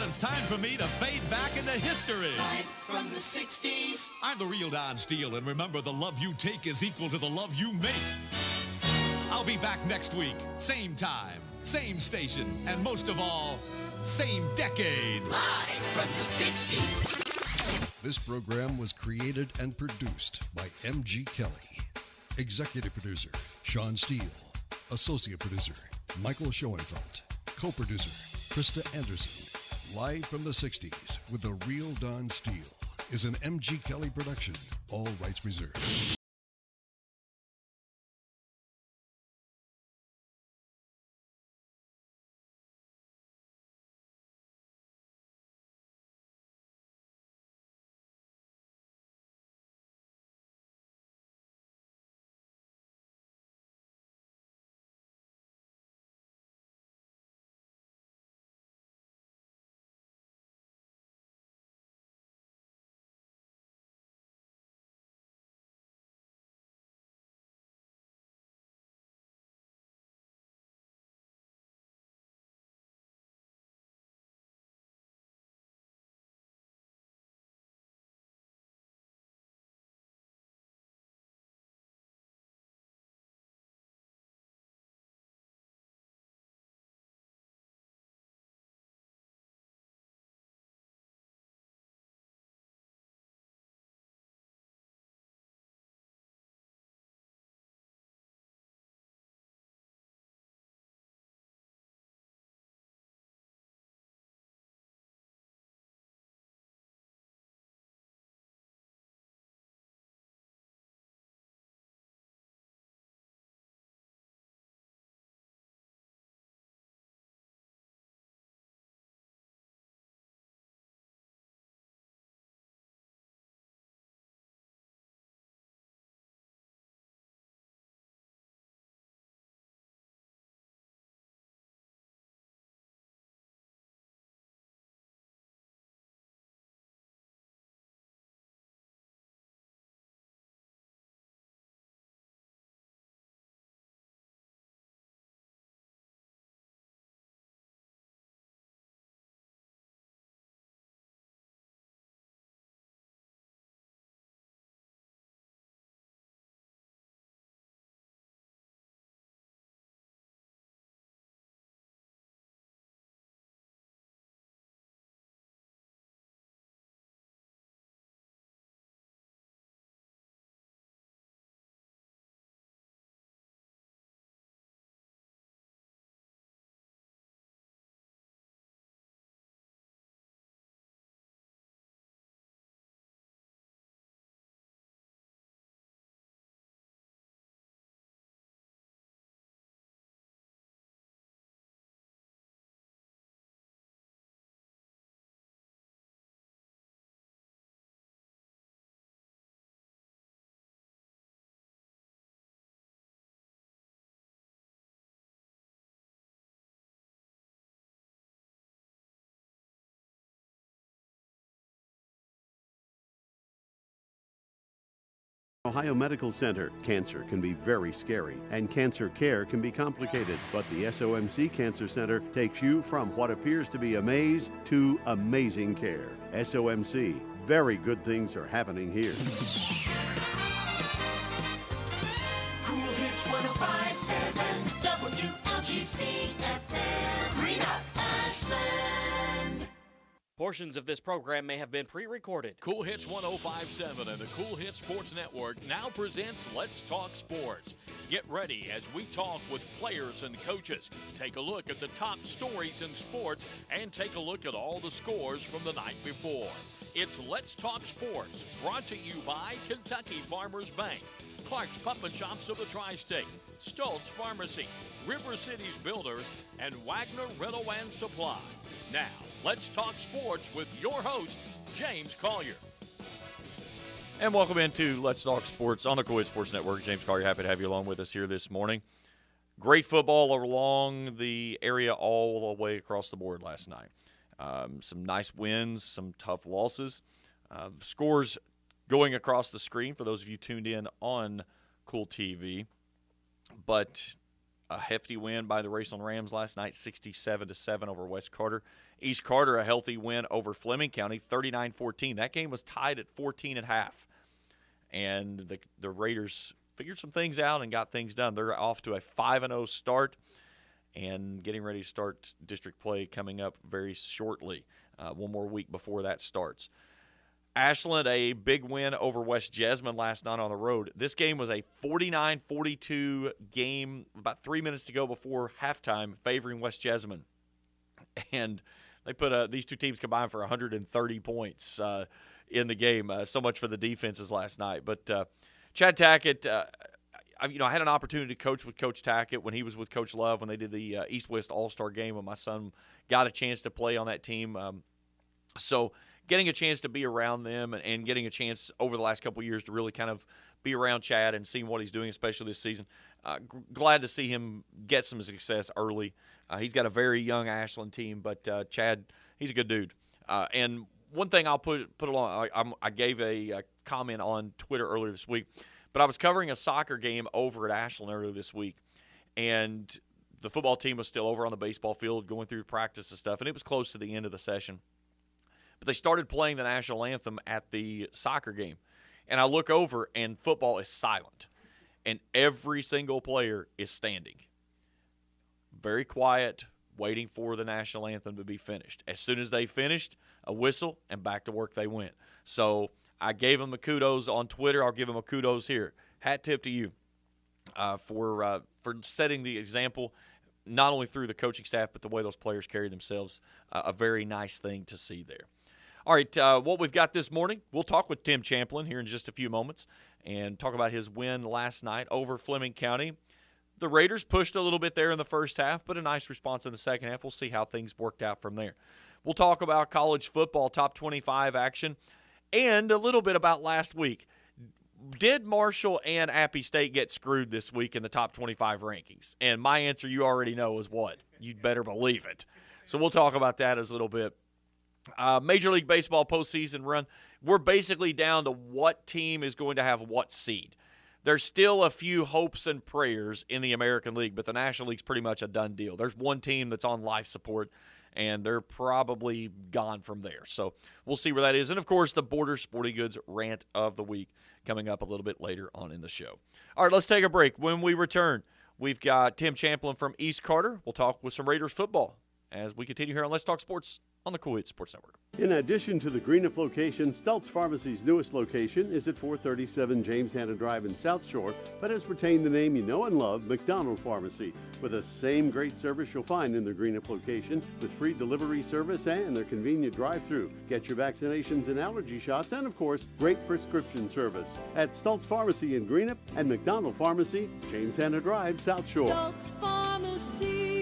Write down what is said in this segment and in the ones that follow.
it's time for me to fade back into history. Live from the 60s. I'm the real Don Steele, and remember, the love you take is equal to the love you make. I'll be back next week, same time, same station, and most of all, same decade. Live from the 60s. This program was created and produced by M.G. Kelly. Executive producer, Sean Steele. Associate producer, Michael Schoenfeld. Co-producer, Krista Anderson. Live from the 60s with the real Don Steele is an M.G. Kelly production. All rights reserved. Ohio Medical Center. Cancer can be very scary, and cancer care can be complicated, but the SOMC Cancer Center takes you from what appears to be a maze to amazing care. SOMC, very good things are happening here. Cool Hits 105.7 WLGC FM. Green Up, Ashland. Portions of this program may have been pre-recorded. Cool Hits 105.7 and the Cool Hits Sports Network now presents Let's Talk Sports. Get ready as we talk with players and coaches, take a look at the top stories in sports, and take a look at all the scores from the night before. It's Let's Talk Sports, brought to you by Kentucky Farmers Bank, Clark's Puppet Shops of the Tri-State, Stoltz Pharmacy, River Cities Builders, and Wagner Rental and Supply. Now, let's talk sports with your host, James Collier. And welcome into Let's Talk Sports on the Cool Hits Sports Network. James Collier, happy to have you along with us here this morning. Great football along the area all the way across the board last night. Some nice wins, some tough losses. Scores going across the screen for those of you tuned in on Cool TV. But a hefty win by the Raceland Rams last night, 67-7 over West Carter. East Carter, a healthy win over Fleming County, 39-14. That game was tied at 14 at half. And the Raiders figured some things out and got things done. They're off to a 5-0 start and getting ready to start district play coming up very shortly, one more week before that starts. Ashland, a big win over West Jessamine last night on the road. This game was a 49-42 game, about 3 minutes to go before halftime, favoring West Jessamine. And they put these two teams combined for 130 points in the game. So much for the defenses last night. But Chad Tackett, I had an opportunity to coach with Coach Tackett when he was with Coach Love when they did the East-West All-Star game when my son got a chance to play on that team. So getting a chance to be around them and getting a chance over the last couple of years to really kind of be around Chad and seeing what he's doing, especially this season. Glad to see him get some success early. He's got a very young Ashland team, but Chad, he's a good dude. And one thing I'll put along, I gave a comment on Twitter earlier this week, but I was covering a soccer game over at Ashland earlier this week, and the football team was still over on the baseball field going through practice and stuff, and it was close to the end of the session. But they started playing the national anthem at the soccer game. And I look over, and football is silent. And every single player is standing. Very quiet, waiting for the national anthem to be finished. As soon as they finished, a whistle, and back to work they went. So I gave them a kudos on Twitter. I'll give them a kudos here. Hat tip to you for setting the example, not only through the coaching staff, but the way those players carry themselves. A very nice thing to see there. All right, what we've got this morning, we'll talk with Tim Champlin here in just a few moments and talk about his win last night over Fleming County. The Raiders pushed a little bit there in the first half, but a nice response in the second half. We'll see how things worked out from there. We'll talk about college football top 25 action and a little bit about last week. Did Marshall and Appy State get screwed this week in the top 25 rankings? And my answer, you already know, is what? You'd better believe it. So we'll talk about that as a little bit. Major League Baseball postseason run, we're basically down to what team is going to have what seed. There's still a few hopes and prayers in the American League, but the National League's pretty much a done deal. There's one team that's on life support, and they're probably gone from there. So we'll see where that is. And, of course, the Border Sporting Goods rant of the week coming up a little bit later on in the show. All right, let's take a break. When we return, we've got Tim Champlin from East Carter. We'll talk with some Raiders football as we continue here on Let's Talk Sports on the Cool Hit Sports Network. In addition to the Greenup location, Stultz Pharmacy's newest location is at 437 James Hanna Drive in South Shore, but has retained the name you know and love, McDonald Pharmacy, with the same great service you'll find in the Greenup location, with free delivery service and their convenient drive-thru. Get your vaccinations and allergy shots, and of course, great prescription service at Stultz Pharmacy in Greenup and McDonald Pharmacy, James Hanna Drive, South Shore. Stultz Pharmacy.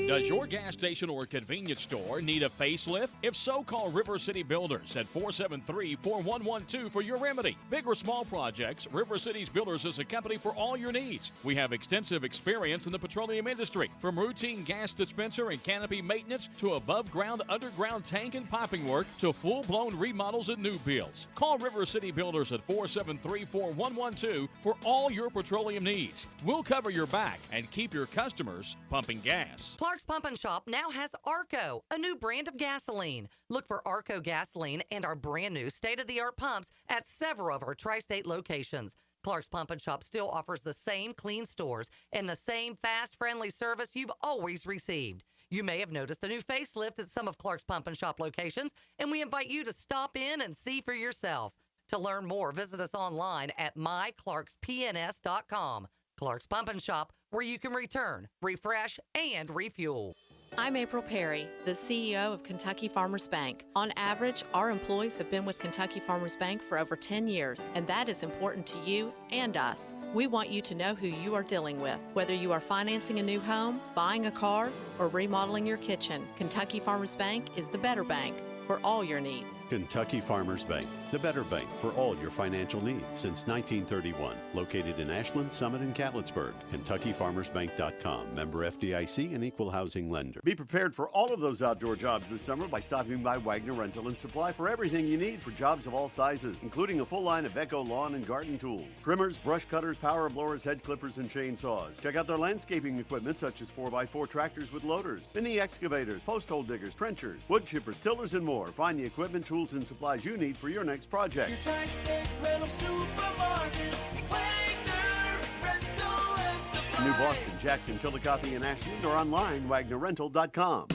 Does your gas station or convenience store need a facelift? If so, call River City Builders at 473-4112 for your remedy. Big or small projects, River City's Builders is a company for all your needs. We have extensive experience in the petroleum industry, from routine gas dispenser and canopy maintenance to above-ground, underground tank and piping work to full-blown remodels and new builds. Call River City Builders at 473-4112 for all your petroleum needs. We'll cover your back and keep your customers pumping gas. Clark's Pump and Shop now has Arco, a new brand of gasoline. Look for Arco gasoline and our brand new state-of-the-art pumps at several of our tri-state locations. Clark's Pump and Shop still offers the same clean stores and the same fast, friendly service you've always received. You may have noticed a new facelift at some of Clark's Pump and Shop locations, and we invite you to stop in and see for yourself. To learn more, visit us online at myclarkspns.com. Clark's Pump and Shop, where you can return, refresh, and refuel. I'm April Perry, the CEO of Kentucky Farmers Bank. On average, our employees have been with Kentucky Farmers Bank for over 10 years, and that is important to you and us. We want you to know who you are dealing with. Whether you are financing a new home, buying a car, or remodeling your kitchen, Kentucky Farmers Bank is the better bank. for all your needs. Kentucky Farmers Bank, the better bank for all your financial needs since 1931. Located in Ashland, Summit, and Catlettsburg. KentuckyFarmersBank.com. Member FDIC and equal housing lender. Be prepared for all of those outdoor jobs this summer by stopping by Wagner Rental and Supply for everything you need for jobs of all sizes, including a full line of Echo lawn and garden tools, trimmers, brush cutters, power blowers, head clippers, and chainsaws. Check out their landscaping equipment such as 4x4 tractors with loaders, mini excavators, post hole diggers, trenchers, wood chippers, tillers, and more. Find the equipment, tools, and supplies you need for your next project. Your Tri-State Rental Supermarket, Wagner Rental and Supply. New Boston, Jackson, Chillicothe, and Ashland, or online, WagnerRental.com.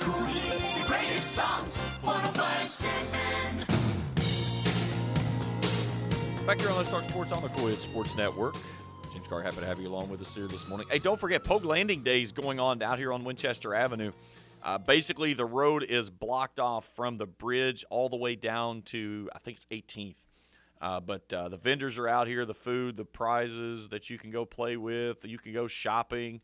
Cool it, the greatest songs, 105.7. Back here on Let's Talk Sports on the Coed Sports Network. James Carr, happy to have you along with us here this morning. Hey, don't forget, Pogue Landing Day is going on out here on Winchester Avenue. Basically, the road is blocked off from the bridge all the way down to, I think it's 18th. But the vendors are out here, the food, the prizes that you can go play with. You can go shopping.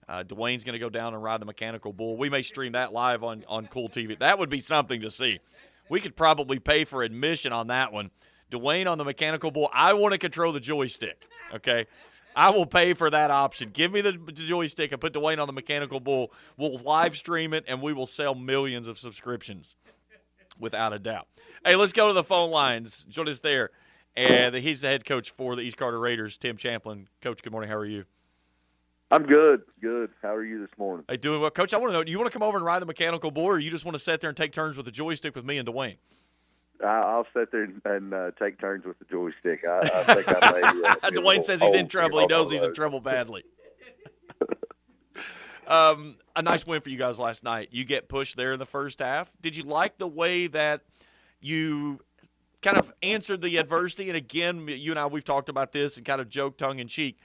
Dwayne's going to go down and ride the mechanical bull. We may stream that live on Cool TV. That would be something to see. We could probably pay for admission on that one. Dwayne on the mechanical bull. I want to control the joystick, okay? I will pay for that option. Give me the joystick and put Dwayne on the mechanical bull. We'll live stream it, and we will sell millions of subscriptions, without a doubt. Hey, let's go to the phone lines. Join us there. And he's the head coach for the East Carter Raiders, Tim Champlin. Coach, good morning. How are you? I'm good. Good. How are you this morning? Hey, doing well. Coach, I want to know, do you want to come over and ride the mechanical bull, or you just want to sit there and take turns with the joystick with me and Dwayne? I'll sit there and take turns with the joystick. I think I may. Dwayne says he's in trouble. He knows he's in trouble badly. A nice win for you guys last night. You get pushed there in the first half. Did you like the way that you kind of answered the adversity? And again, you and I, we've talked about this and kind of joked tongue-in-cheek.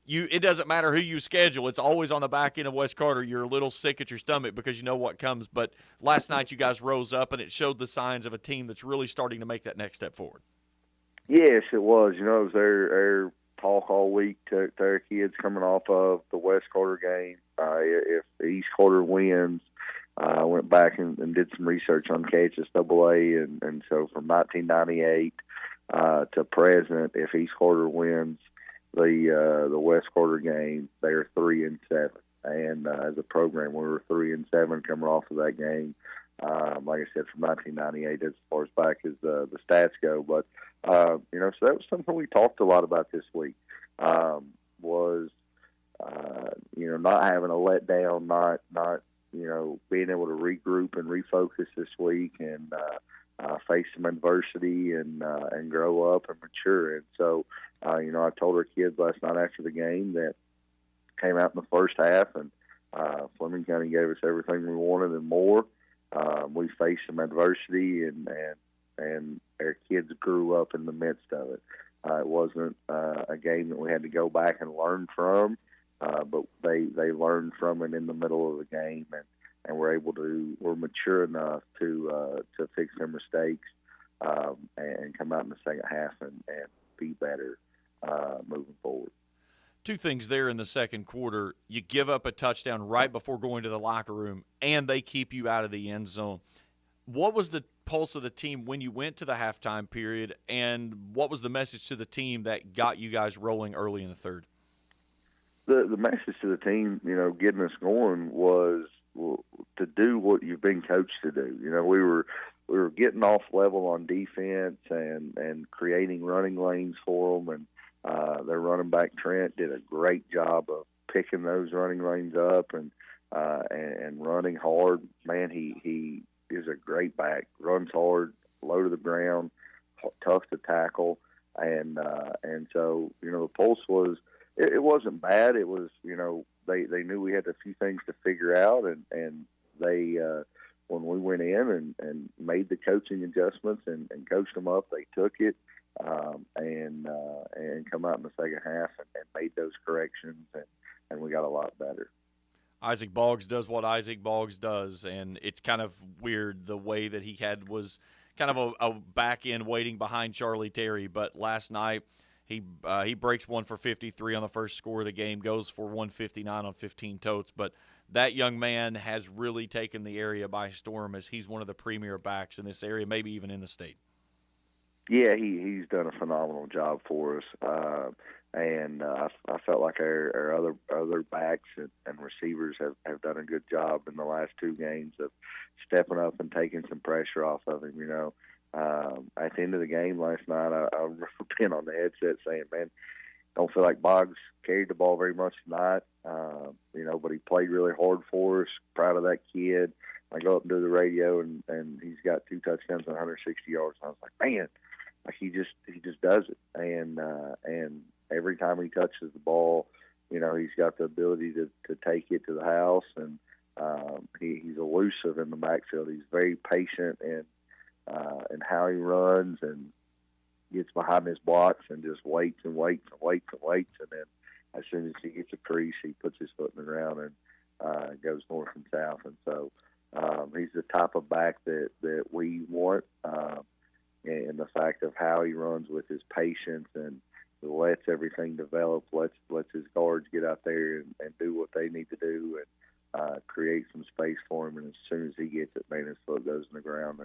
It doesn't matter who you schedule. It's always on the back end of West Carter. You're a little sick at your stomach because you know what comes. But last night you guys rose up, and it showed the signs of a team that's really starting to make that next step forward. Yes, it was. You know, it was their talk all week to their kids coming off of the West Carter game. If the East Carter wins, I went back and did some research on KHSAA, and so from 1998 to present, if East Carter wins the West Carter game, they are 3-7, and as a program, we were 3-7 coming off of that game. Like I said, from 1998, as far as back as the stats go. But you know, so that was something we talked a lot about this week. Was you know, not having a letdown, not you know, being able to regroup and refocus this week, and face some adversity and grow up and mature. And so, you know, I told our kids last night after the game that came out in the first half, and Fleming County gave us everything we wanted and more. We faced some adversity, and our kids grew up in the midst of it. It wasn't a game that we had to go back and learn from, but they learned from it in the middle of the game, and we're mature enough to fix their mistakes and come out in the second half and be better moving forward. Two things there in the second quarter. You give up a touchdown right before going to the locker room, and they keep you out of the end zone. What was the pulse of the team when you went to the halftime period, and what was the message to the team that got you guys rolling early in the third? The message to the team, you know, getting us going was to do what you've been coached to do. You know, we were getting off level on defense and creating running lanes for them, and their running back Trent did a great job of picking those running lanes up and running hard. Man, he is a great back, runs hard, low to the ground, tough to tackle, and so, you know, the pulse was, it wasn't bad. It was, you know, they knew we had a few things to figure out, and they when we went in and made the coaching adjustments and coached them up, they took it and come out in the second half and made those corrections, and we got a lot better. Isaac Boggs does what Isaac Boggs does, and it's kind of weird the way that was kind of a back end waiting behind Charlie Terry. But last night He breaks one for 53 on the first score of the game, goes for 159 on 15 totes. But that young man has really taken the area by storm, as he's one of the premier backs in this area, maybe even in the state. Yeah, he's done a phenomenal job for us, and I felt like our other backs and receivers have done a good job in the last two games of stepping up and taking some pressure off of him. At the end of the game last night, I remember being on the headset saying, "Man, don't feel like Boggs carried the ball very much tonight, but he played really hard for us. Proud of that kid." I go up and do the radio, and he's got 2 touchdowns and 160 yards. And I was like, man. Like he just does it, and every time he touches the ball, he's got the ability to take it to the house, and he's elusive in the backfield. He's very patient in how he runs and gets behind his blocks and just waits and waits and waits and waits, and then as soon as he gets a crease, he puts his foot in the ground and goes north and south. And so he's the type of back that we want. And the fact of how he runs with his patience and lets everything develop, lets his guards get out there and do what they need to do, and create some space for him. And as soon as he gets it, man, his foot goes in the ground,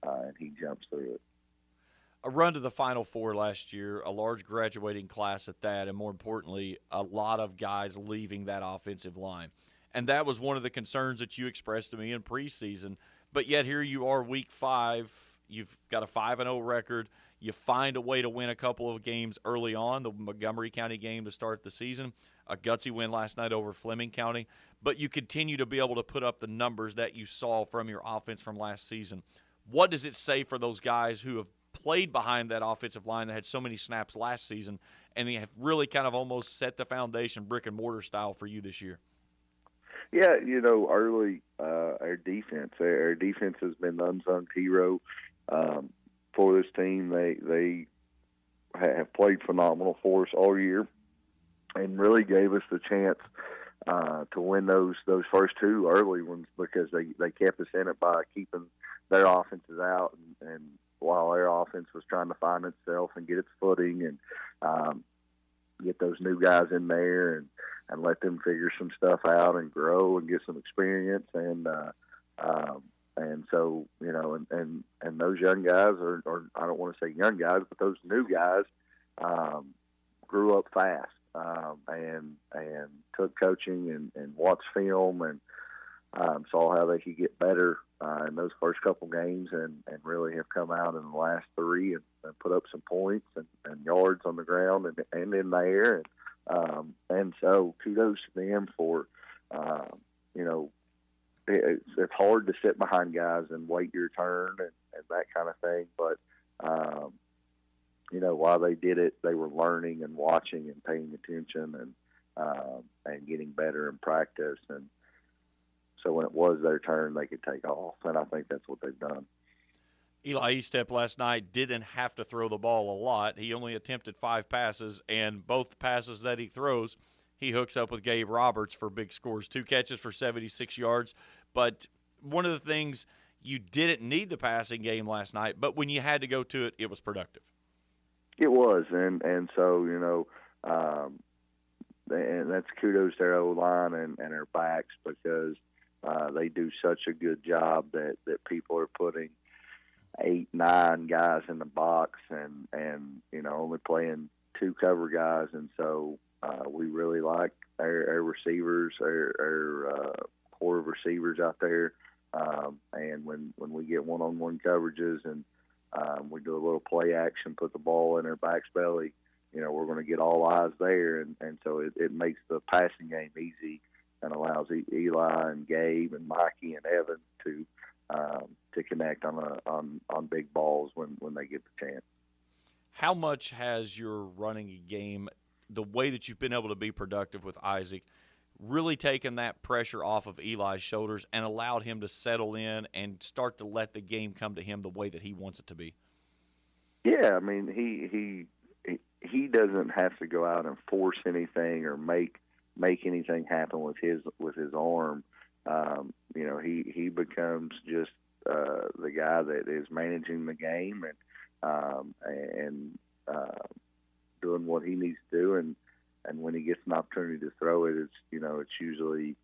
and he jumps through it. A run to the Final Four last year, a large graduating class at that, and more importantly, a lot of guys leaving that offensive line. And that was one of the concerns that you expressed to me in preseason. But yet here you are, week 5. You've got a 5-0 record. You find a way to win a couple of games early on, the Montgomery County game to start the season, a gutsy win last night over Fleming County. But you continue to be able to put up the numbers that you saw from your offense from last season. What does it say for those guys who have played behind that offensive line that had so many snaps last season, and they have really kind of almost set the foundation brick-and-mortar style for you this year? Yeah, early our defense has been the unsung hero for this team. They have played phenomenal for us all year, and really gave us the chance to win those first 2 early ones, because they kept us in it by keeping their offenses out, and while their offense was trying to find itself and get its footing, and get those new guys in there and let them figure some stuff out and grow and get some experience. And so, and those young guys, or I don't want to say young guys, but those new guys grew up fast, and took coaching and watched film and saw how they could get better in those first couple games, and really have come out in the last 3 and put up some points and yards on the ground and in the air. And so kudos to them for, it's hard to sit behind guys and wait your turn and that kind of thing. But, while they did it, they were learning and watching and paying attention and getting better in practice. And so when it was their turn, they could take off. And I think that's what they've done. Eli Estep last night didn't have to throw the ball a lot. He only attempted 5 passes, and both passes that he throws, he hooks up with Gabe Roberts for big scores. 2 catches for 76 yards. But one of the things, you didn't need the passing game last night, but when you had to go to it, it was productive. It was, and so, and that's kudos to our O-line and our backs, because they do such a good job that people are putting 8, 9 guys in the box and only playing 2 cover guys. And so we really like our receivers, our core of receivers out there. And when we get one-on-one coverages and we do a little play action, put the ball in their back's belly, we're going to get all eyes there. And so it makes the passing game easy and allows Eli and Gabe and Mikey and Evan to connect on big balls when they get the chance. How much has your running game, the way that you've been able to be productive with Isaac, really taken that pressure off of Eli's shoulders and allowed him to settle in and start to let the game come to him the way that he wants it to be? Yeah, I mean, he doesn't have to go out and force anything or make anything happen with his arm. He becomes just the guy that is managing the game and doing what he needs to do, and when he gets an opportunity to throw it, it's usually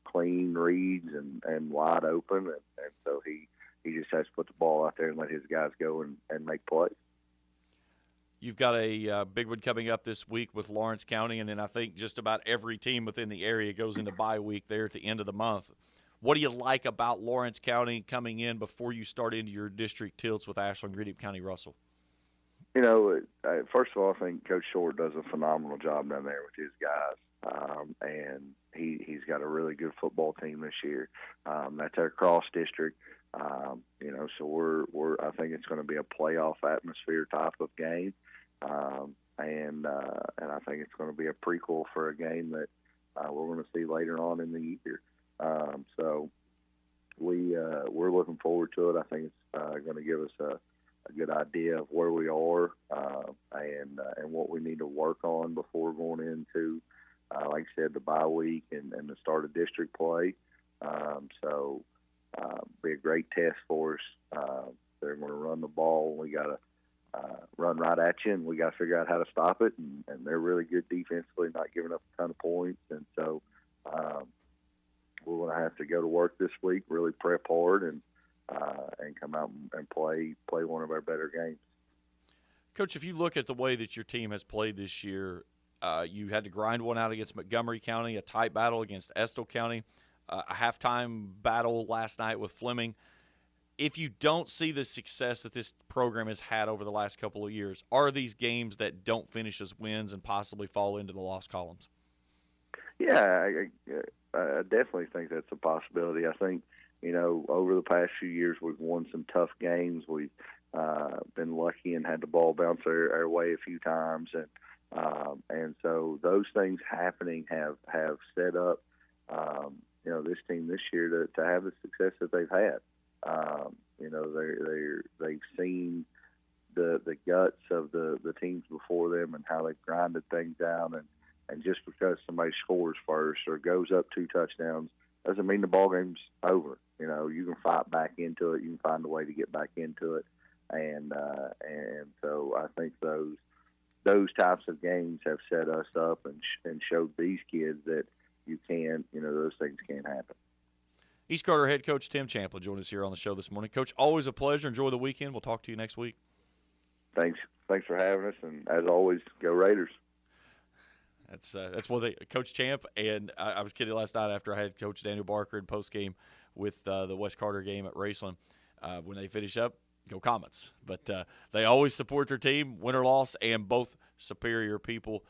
clean reads and wide open, and so he just has to put the ball out there and let his guys go and make plays. You've got a big one coming up this week with Lawrence County, and then I think just about every team within the area goes into bye week there at the end of the month. What do you like about Lawrence County coming in before you start into your district tilts with Ashland, Greenup County, Russell? First of all, I think Coach Short does a phenomenal job down there with his guys, and he's got a really good football team this year. That's our cross district, so I think it's going to be a playoff atmosphere type of game, and I think it's going to be a prequel for a game that we're going to see later on in the year. So we're looking forward to it. I think it's going to give us a good idea of where we are and what we need to work on before going into, like I said, the bye week and the start of district play. So be a great test for us. They're going to run the ball. We got to run right at you, and we got to figure out how to stop it. And they're really good defensively, not giving up a ton of points. And so we're going to have to go to work this week, really prep hard, and come out and play one of our better games. Coach, if you look at the way that your team has played this year, you had to grind one out against Montgomery County, a tight battle against Estill County, a halftime battle last night with Fleming. If you don't see the success that this program has had over the last couple of years, are these games that don't finish as wins and possibly fall into the loss columns? Yeah, I definitely think that's a possibility. I think, over the past few years, we've won some tough games. We've been lucky and had the ball bounce our way a few times, and so those things happening have set up, this team this year to have the success that they've had. They've seen the guts of the teams before them and how they've grinded things out, and just because somebody scores first or goes up 2 touchdowns doesn't mean the ball game's over. You can fight back into it. You can find a way to get back into it, and so I think those types of games have set us up and showed these kids that you can, those things can happen. East Carter head coach Tim Champlin joined us here on the show this morning. Coach, always a pleasure. Enjoy the weekend. We'll talk to you next week. Thanks for having us, and as always, go Raiders. That's what Coach Champ, and I was kidding last night after I had Coach Daniel Barker in post game with the West Carter game at Raceland. When they finish up, go Comets. But they always support their team, win or loss, and both superior people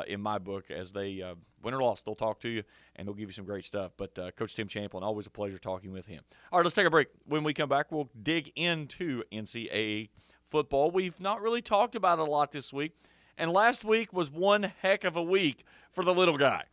in my book. As they win or loss, they'll talk to you and they'll give you some great stuff. But Coach Tim Champlin, always a pleasure talking with him. All right, let's take a break. When we come back, we'll dig into NCAA football. We've not really talked about it a lot this week. And last week was one heck of a week for the little guy.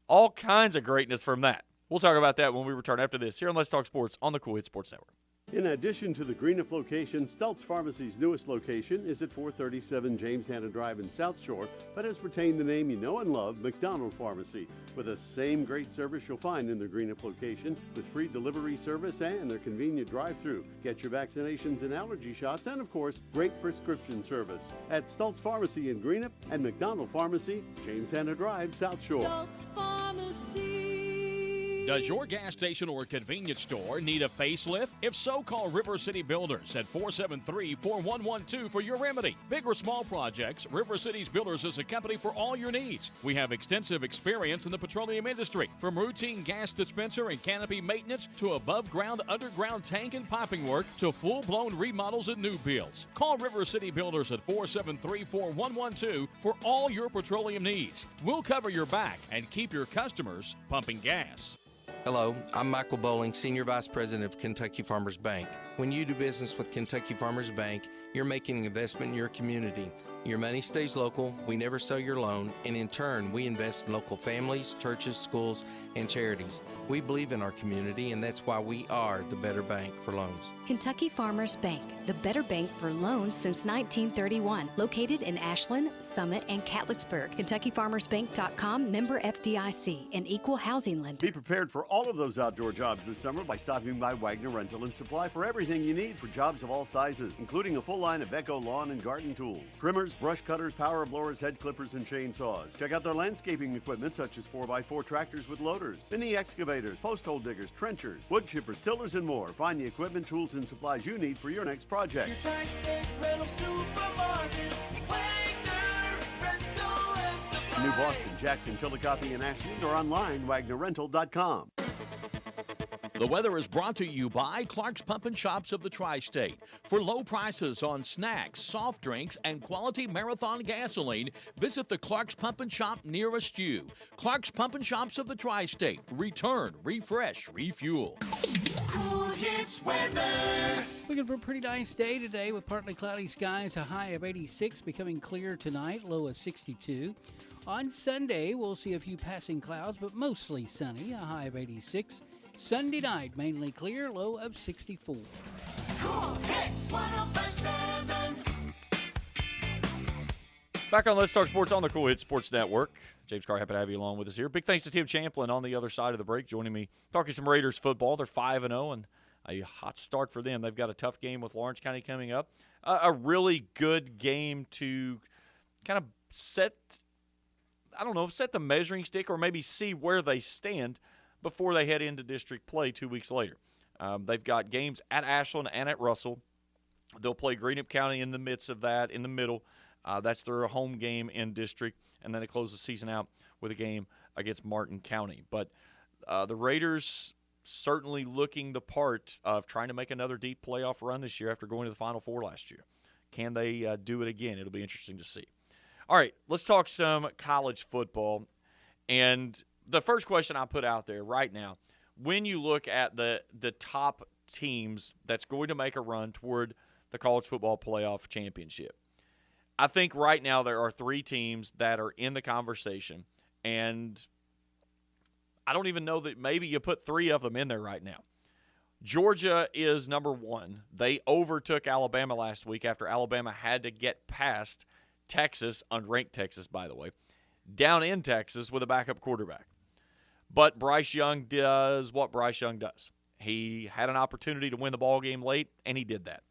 All kinds of greatness from that. We'll talk about that when we return after this here on Let's Talk Sports on the Cool Hit Sports Network. In addition to the Greenup location, Stultz Pharmacy's newest location is at 437 James Hanna Drive in South Shore, but has retained the name you know and love, McDonald Pharmacy, with the same great service you'll find in the Greenup location, with free delivery service and their convenient drive-thru. Get your vaccinations and allergy shots, and of course, great prescription service at Stultz Pharmacy in Greenup and McDonald Pharmacy, James Hanna Drive, South Shore. Stultz Pharmacy. Does your gas station or convenience store need a facelift? If so, call River City Builders at 473-4112 for your remedy. Big or small projects, River City's Builders is a company for all your needs. We have extensive experience in the petroleum industry, from routine gas dispenser and canopy maintenance to above-ground, underground tank and piping work to full-blown remodels and new builds. Call River City Builders at 473-4112 for all your petroleum needs. We'll cover your back and keep your customers pumping gas. Hello, I'm Michael Bowling, Senior Vice President of Kentucky Farmers Bank. When you do business with Kentucky Farmers Bank, you're making an investment in your community. Your money stays local, we never sell your loan, and in turn, we invest in local families, churches, schools, and charities. We believe in our community, and that's why we are the better bank for loans. Kentucky Farmers Bank, the better bank for loans since 1931. Located in Ashland, Summit, and Catlettsburg. KentuckyFarmersBank.com, member FDIC, an equal housing lender. Be prepared for all of those outdoor jobs this summer by stopping by Wagner Rental and Supply for everything you need for jobs of all sizes, including a full line of Echo lawn and garden tools, trimmers, brush cutters, power blowers, head clippers, and chainsaws. Check out their landscaping equipment such as 4x4 tractors with loaders, mini excavators, post hole diggers, trenchers, wood chippers, tillers, and more. Find the equipment, tools, and supplies you need for your next project. Your Tri-State Rental Supermarket, Wagner Rental and Supply. New Boston, Jackson, Chillicothe, and Ashland, or online, WagnerRental.com. The weather is brought to you by Clark's Pump and Shops of the Tri-State. For low prices on snacks, soft drinks, and quality Marathon gasoline, visit the Clark's Pump and Shop nearest you. Clark's Pump and Shops of the Tri-State. Return, refresh, refuel. Cool Hits weather. Looking for a pretty nice day today with partly cloudy skies, a high of 86, becoming clear tonight, low of 62. On Sunday, we'll see a few passing clouds, but mostly sunny, a high of 86. Sunday night, mainly clear, low of 64. Cool Hits 105.7. Back on Let's Talk Sports on the Cool Hits Sports Network. James Carr, happy to have you along with us here. Big thanks to Tim Champlin on the other side of the break, joining me, talking some Raiders football. They're 5-0, and a hot start for them. They've got a tough game with Lawrence County coming up. A really good game to kind of set the measuring stick or maybe see where they stand before they head into district play 2 weeks later. They've got games at Ashland and at Russell. They'll play Greenup County in the midst of that, in the middle. That's their home game in district, and then they close the season out with a game against Martin County. But the Raiders certainly looking the part of trying to make another deep playoff run this year after going to the Final Four last year. Can they do it again? It'll be interesting to see. All right, let's talk some college football. And the first question I put out there right now, when you look at the top teams that's going to make a run toward the college football playoff championship, I think right now there are 3 teams that are in the conversation, and I don't even know that maybe you put 3 of them in there right now. Georgia is number 1. They overtook Alabama last week after Alabama had to get past Texas, unranked Texas, by the way, down in Texas with a backup quarterback. But Bryce Young does what Bryce Young does. He had an opportunity to win the ball game late, and he did that.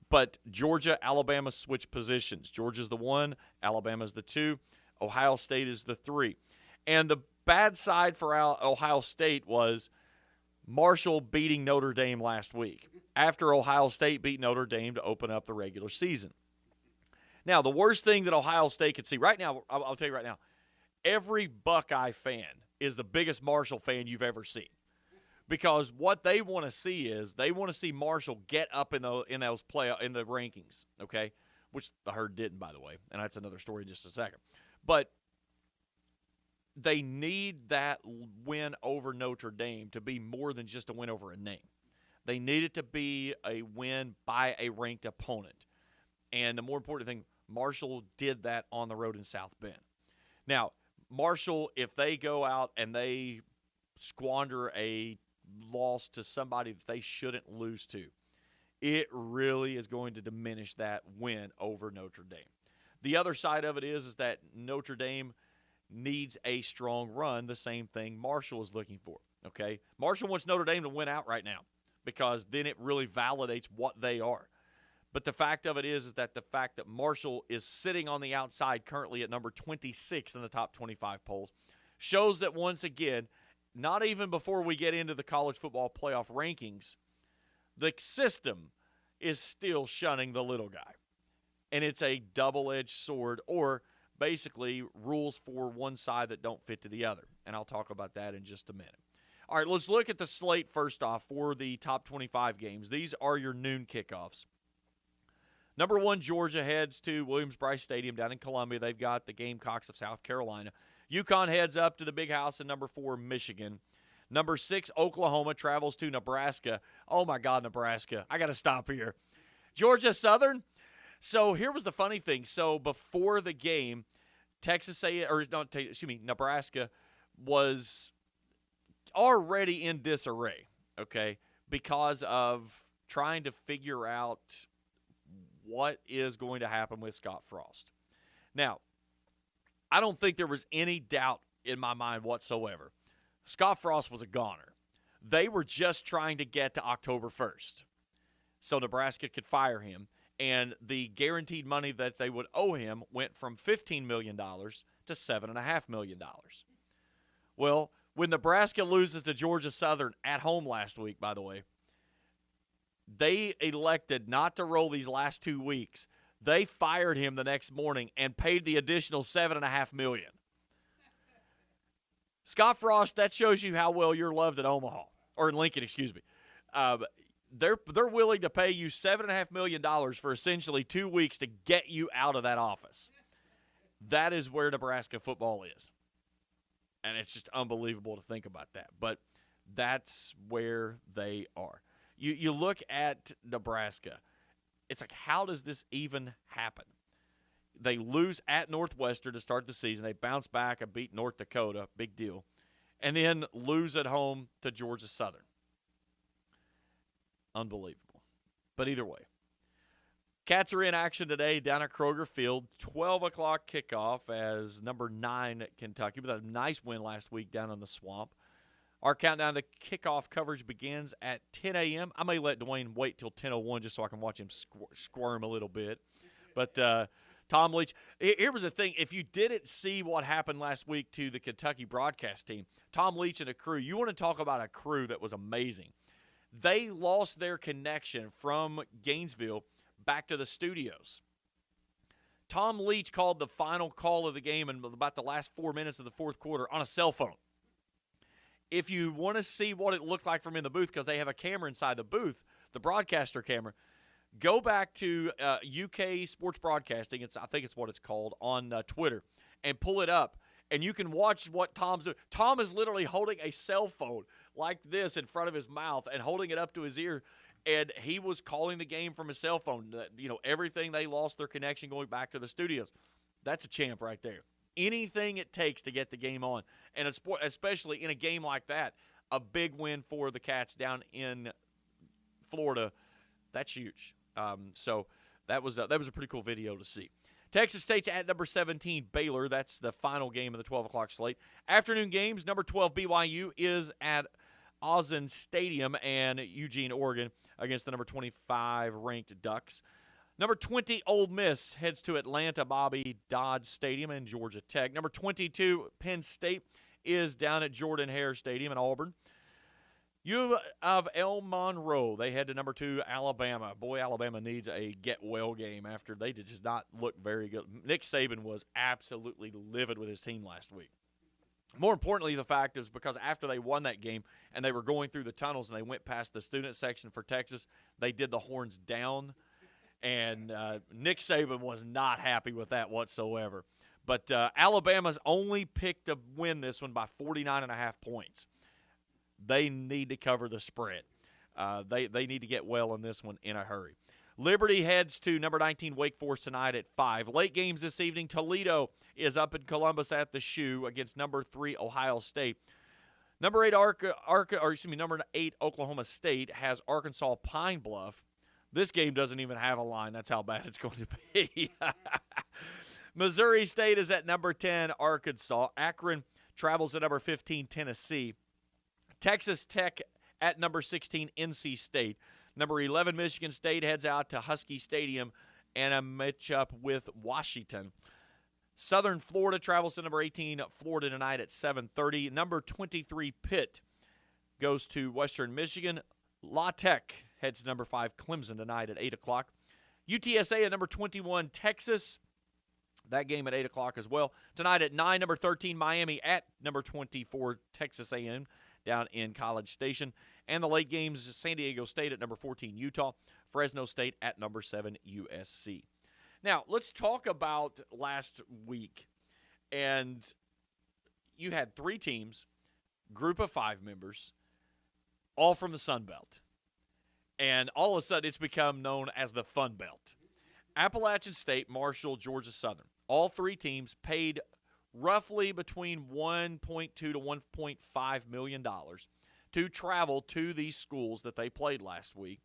But Georgia, Alabama switched positions. Georgia's the 1, Alabama's the 2, Ohio State is the 3. And the bad side for Ohio State was Marshall beating Notre Dame last week after Ohio State beat Notre Dame to open up the regular season. Now, the worst thing that Ohio State could see right now, I'll tell you right now, every Buckeye fan is the biggest Marshall fan you've ever seen. Because what they want to see is they want to see Marshall get up in the rankings, okay? Which the Herd didn't, by the way, and that's another story in just a second. But they need that win over Notre Dame to be more than just a win over a name. They need it to be a win by a ranked opponent. And the more important thing, Marshall did that on the road in South Bend. Now, Marshall, if they go out and they squander a loss to somebody that they shouldn't lose to, it really is going to diminish that win over Notre Dame. The other side of it is that Notre Dame needs a strong run, the same thing Marshall is looking for, okay? Marshall wants Notre Dame to win out right now because then it really validates what they are. But the fact of it is that the fact that Marshall is sitting on the outside currently at number 26 in the top 25 polls shows that once again, not even before we get into the college football playoff rankings, the system is still shunning the little guy. And it's a double-edged sword, or basically rules for one side that don't fit to the other. And I'll talk about that in just a minute. All right, let's look at the slate first off for the top 25 games. These are your noon kickoffs. Number 1, Georgia heads to Williams-Brice Stadium down in Columbia. They've got the Gamecocks of South Carolina. UConn heads up to the Big House in number 4, Michigan. Number 6, Oklahoma travels to Nebraska. Oh, my God, Nebraska. I got to stop here. Georgia Southern. So here was the funny thing. So before the game, Nebraska was already in disarray, okay, because of trying to figure out what is going to happen with Scott Frost. Now, I don't think there was any doubt in my mind whatsoever. Scott Frost was a goner. They were just trying to get to October 1st so Nebraska could fire him, and the guaranteed money that they would owe him went from $15 million to $7.5 million. Well, when Nebraska loses to Georgia Southern at home last week, by the way, they elected not to roll these last 2 weeks. They fired him the next morning and paid the additional $7.5 million. Scott Frost, that shows you how well you're loved at Omaha, or in Lincoln, excuse me. They're willing to pay you $7.5 million for essentially 2 weeks to get you out of that office. That is where Nebraska football is. And it's just unbelievable to think about that. But that's where they are. You look at Nebraska, it's like, how does this even happen? They lose at Northwestern to start the season. They bounce back and beat North Dakota, big deal, and then lose at home to Georgia Southern. Unbelievable. But either way, Cats are in action today down at Kroger Field. 12 o'clock kickoff as number 9 Kentucky, with a nice win last week down in the Swamp. Our countdown to kickoff coverage begins at 10 a.m. I may let Dwayne wait till 10:01 just so I can watch him squirm a little bit. But Tom Leach, here was the thing. If you didn't see what happened last week to the Kentucky broadcast team, Tom Leach and a crew, you want to talk about a crew that was amazing. They lost their connection from Gainesville back to the studios. Tom Leach called the final call of the game in about the last 4 minutes of the fourth quarter on a cell phone. If you want to see what it looked like from in the booth, because they have a camera inside the booth, the broadcaster camera, go back to UK Sports Broadcasting, I think it's what it's called, on Twitter, and pull it up, and you can watch what Tom's doing. Tom is literally holding a cell phone like this in front of his mouth and holding it up to his ear, and he was calling the game from his cell phone. Everything they lost their connection going back to the studios. That's a champ right there. Anything it takes to get the game on, and especially in a game like that, a big win for the Cats down in Florida. That's huge. So that was a pretty cool video to see. Texas State's at number 17 Baylor. That's the final game of the 12 o'clock slate. Afternoon games, number 12 BYU is at Autzen Stadium and Eugene, Oregon, against the number 25 ranked Ducks. Number 20, Ole Miss, heads to Atlanta Bobby Dodd Stadium and Georgia Tech. Number 22, Penn State, is down at Jordan-Hare Stadium in Auburn. U of L Monroe, they head to number 2, Alabama. Boy, Alabama needs a get-well game after they did just not look very good. Nick Saban was absolutely livid with his team last week. More importantly, the fact is because after they won that game and they were going through the tunnels and they went past the student section for Texas, they did the horns down. And Nick Saban was not happy with that whatsoever. But Alabama's only picked to win this one by 49.5 points. They need to cover the spread. They need to get well in this one in a hurry. Liberty heads to number 19 Wake Forest tonight at 5. Late games this evening, Toledo is up in Columbus at the Shoe against number 3 Ohio State. Number 8 number 8 Oklahoma State has Arkansas Pine Bluff. This game doesn't even have a line. That's how bad it's going to be. Missouri State is at number 10, Arkansas. Akron travels to number 15, Tennessee. Texas Tech at number 16, NC State. Number 11, Michigan State heads out to Husky Stadium and a matchup with Washington. Southern Florida travels to number 18, Florida tonight at 7:30. Number 23, Pitt goes to Western Michigan. La Tech heads to number 5, Clemson tonight at 8 o'clock. UTSA at number 21, Texas. That game at 8 o'clock as well. Tonight at 9, number 13, Miami at number 24, Texas A&M down in College Station. And the late games, San Diego State at number 14, Utah. Fresno State at number 7, USC. Now, let's talk about last week. And you had 3 teams, group of 5 members, all from the Sun Belt. And all of a sudden, it's become known as the Fun Belt. Appalachian State, Marshall, Georgia Southern. All 3 teams paid roughly between $1.2 to $1.5 million to travel to these schools that they played last week,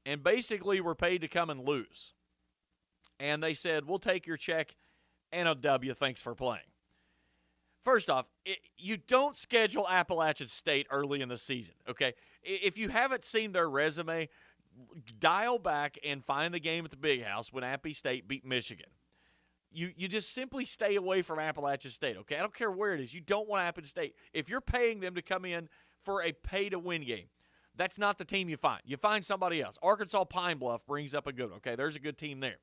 and basically were paid to come and lose. And they said, we'll take your check and a W, thanks for playing. First off, you don't schedule Appalachian State early in the season, okay? If you haven't seen their resume, dial back and find the game at the Big House when Appy State beat Michigan. You just simply stay away from Appalachian State, okay? I don't care where it is. You don't want Appalachian State. If you're paying them to come in for a pay-to-win game, that's not the team you find. You find somebody else. Arkansas Pine Bluff brings up a good one, okay? There's a good team there.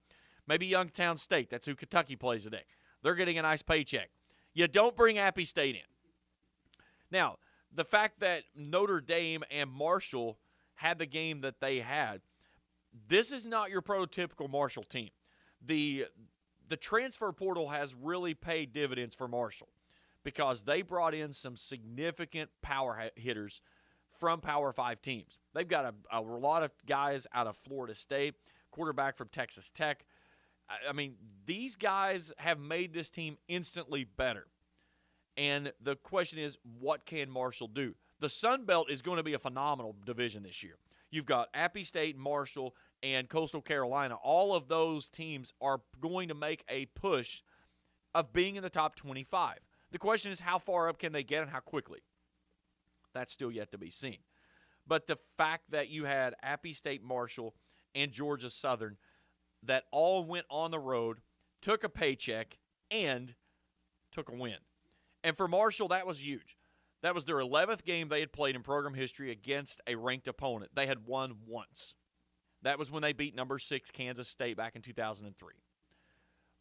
Maybe Youngstown State. That's who Kentucky plays today. They're getting a nice paycheck. You don't bring Appy State in. Now, the fact that Notre Dame and Marshall had the game that they had, this is not your prototypical Marshall team. The transfer portal has really paid dividends for Marshall because they brought in some significant power hitters from Power 5 teams. They've got a lot of guys out of Florida State, quarterback from Texas Tech. I mean, these guys have made this team instantly better. And the question is, what can Marshall do? The Sun Belt is going to be a phenomenal division this year. You've got Appy State, Marshall, and Coastal Carolina. All of those teams are going to make a push of being in the top 25. The question is, how far up can they get and how quickly? That's still yet to be seen. But the fact that you had Appy State, Marshall, and Georgia Southern that all went on the road, took a paycheck, and took a win. And for Marshall, that was huge. That was their 11th game they had played in program history against a ranked opponent. They had won once. That was when they beat number 6 Kansas State back in 2003.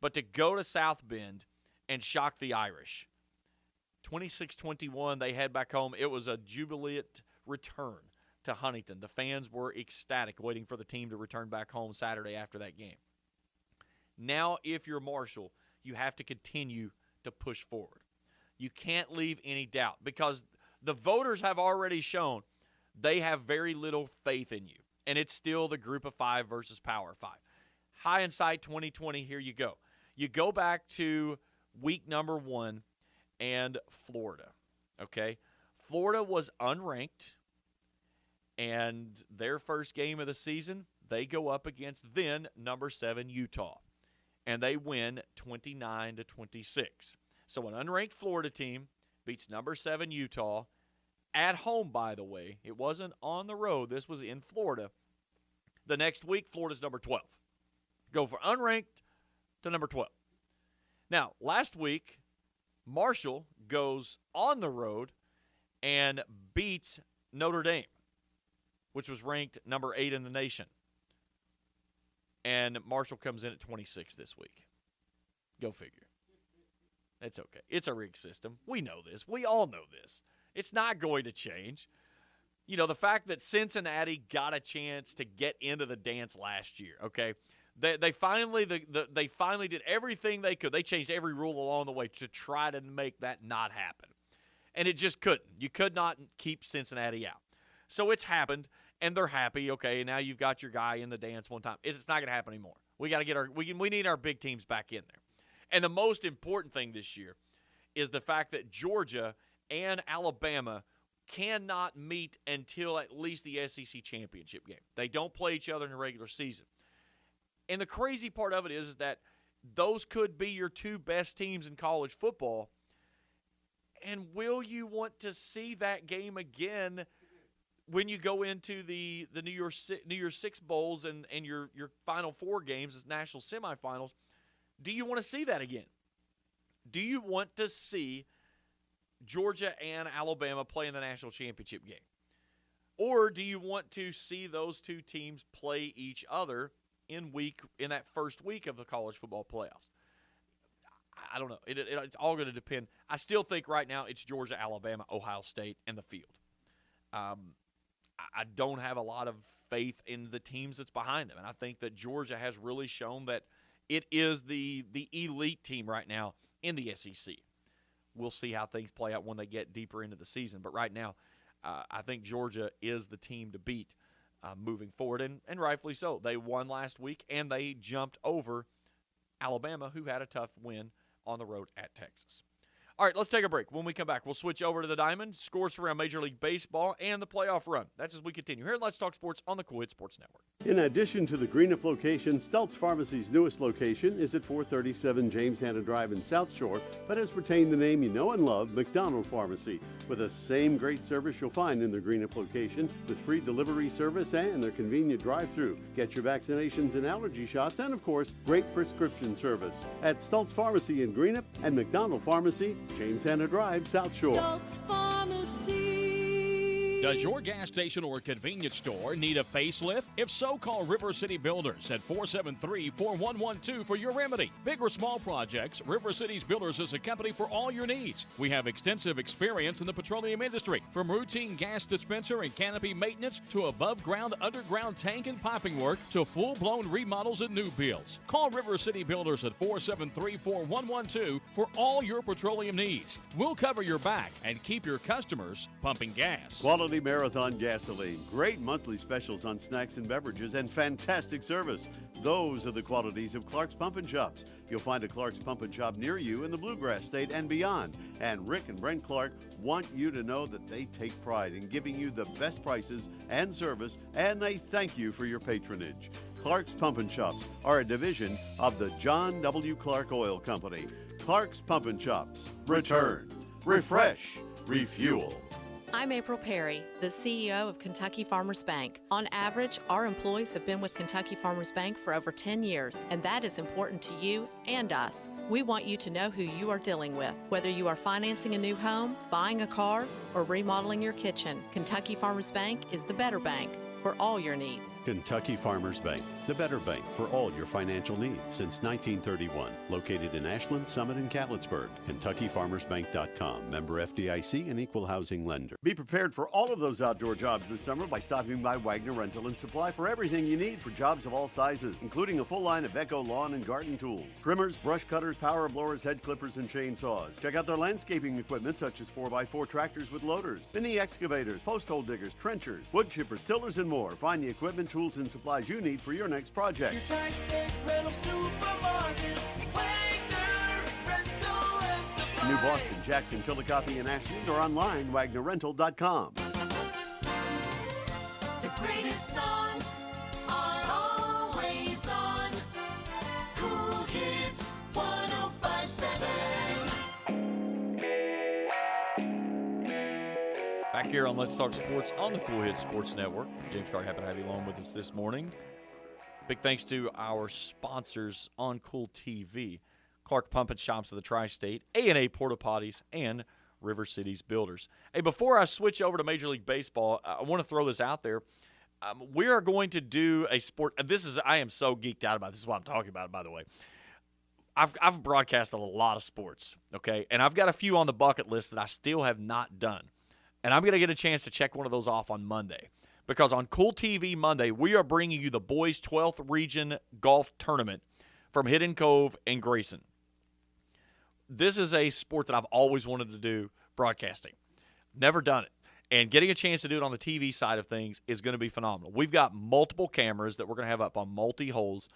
But to go to South Bend and shock the Irish, 26-21, they head back home. It was a jubilant return to Huntington. The fans were ecstatic waiting for the team to return back home Saturday after that game. Now, if you're Marshall, you have to continue to push forward. You can't leave any doubt because the voters have already shown they have very little faith in you, and it's still the group of 5 versus Power 5. Hindsight 2020, here you go. You go back to week number 1 and Florida, okay? Florida was unranked, and their first game of the season, they go up against then number 7 Utah, and they win 29-26. So an unranked Florida team beats number 7 Utah at home, by the way. It wasn't on the road. This was in Florida. The next week, Florida's number 12. Go from unranked to number 12. Now, last week, Marshall goes on the road and beats Notre Dame, which was ranked number 8 in the nation. And Marshall comes in at 26 this week. Go figure. It's okay. It's a rigged system. We know this. We all know this. It's not going to change. You know, the fact that Cincinnati got a chance to get into the dance last year, okay? They finally did everything they could. They changed every rule along the way to try to make that not happen. And it just couldn't. You could not keep Cincinnati out. So it's happened, and they're happy. Okay, now you've got your guy in the dance one time. It's not going to happen anymore. We got to get we need our big teams back in there. And the most important thing this year is the fact that Georgia and Alabama cannot meet until at least the SEC championship game. They don't play each other in the regular season. And the crazy part of it is that those could be your 2 best teams in college football. And will you want to see that game again when you go into the New Year's Six Bowls and your Final Four games as national semifinals? Do you want to see that again? Do you want to see Georgia and Alabama play in the national championship game? Or do you want to see those 2 teams play each other in that first week of the college football playoffs? I don't know. It's all going to depend. I still think right now it's Georgia, Alabama, Ohio State, and the field. I don't have a lot of faith in the teams that's behind them, and I think that Georgia has really shown that it is the elite team right now in the SEC. We'll see how things play out when they get deeper into the season. But right now, I think Georgia is the team to beat moving forward, and rightfully so. They won last week, and they jumped over Alabama, who had a tough win on the road at Texas. All right, let's take a break. When we come back, we'll switch over to the Diamond, scores around Major League Baseball, and the playoff run. That's as we continue here at Let's Talk Sports on the Cool Hit Sports Network. In addition to the Greenup location, Stultz Pharmacy's newest location is at 437 James Hanna Drive in South Shore, but has retained the name you know and love, McDonald Pharmacy, with the same great service you'll find in the Greenup location, with free delivery service and their convenient drive-thru. Get your vaccinations and allergy shots, and of course, great prescription service at Stultz Pharmacy in Greenup and McDonald Pharmacy, James Hanna Drive, South Shore. Stultz Pharmacy. Does your gas station or convenience store need a facelift? If so, call River City Builders at 473-4112 for your remedy. Big or small projects, River City's Builders is a company for all your needs. We have extensive experience in the petroleum industry, from routine gas dispenser and canopy maintenance to above-ground, underground tank and piping work to full-blown remodels and new builds. Call River City Builders at 473-4112 for all your petroleum needs. We'll cover your back and keep your customers pumping gas. Quality Marathon Gasoline. Great monthly specials on snacks and beverages and fantastic service. Those are the qualities of Clark's Pump and Shops. You'll find a Clark's Pump and Shop near you in the Bluegrass State and beyond. And Rick and Brent Clark want you to know that they take pride in giving you the best prices and service, and they thank you for your patronage. Clark's Pump and Shops are a division of the John W. Clark Oil Company. Clark's Pump and Shops. Return, refresh, refuel. I'm April Perry, the CEO of Kentucky Farmers Bank. On average, our employees have been with Kentucky Farmers Bank for over 10 years, and that is important to you and us. We want you to know who you are dealing with. Whether you are financing a new home, buying a car, or remodeling your kitchen, Kentucky Farmers Bank is the better bank for all your needs. Kentucky Farmers Bank, the better bank for all your financial needs since 1931. Located in Ashland, Summit, and Catlettsburg. KentuckyFarmersBank.com. Member FDIC and equal housing lender. Be prepared for all of those outdoor jobs this summer by stopping by Wagner Rental and Supply for everything you need for jobs of all sizes, including a full line of Echo lawn and garden tools, trimmers, brush cutters, power blowers, head clippers, and chainsaws. Check out their landscaping equipment such as 4x4 tractors with loaders, mini excavators, post hole diggers, trenchers, wood chippers, tillers, and more. Find the equipment, tools, and supplies you need for your next project. Your tri-state rental supermarket, Wagner Rental and Supply. New Boston, Jackson, Chillicothe, and Ashland, or online, WagnerRental.com. The greatest songs are always on Cool Kids 105.7. Back here on Let's Talk Sports on the Cool Hit Sports Network. James Carr, happy to have you along with us this morning. Big thanks to our sponsors on Cool TV, Clark Pump and Shops of the Tri-State, A&A Porta Potties, and River City's Builders. Hey, before I switch over to Major League Baseball, I want to throw this out there. We are going to do a sport. I am so geeked out about this. This is what I'm talking about, by the way. I've broadcasted a lot of sports, okay? And I've got a few on the bucket list that I still have not done. And I'm going to get a chance to check one of those off on Monday. Because on Cool TV Monday, we are bringing you the Boys 12th Region Golf Tournament from Hidden Cove and Grayson. This is a sport that I've always wanted to do, broadcasting. Never done it. And getting a chance to do it on the TV side of things is going to be phenomenal. We've got multiple cameras that we're going to have up on multi-holes.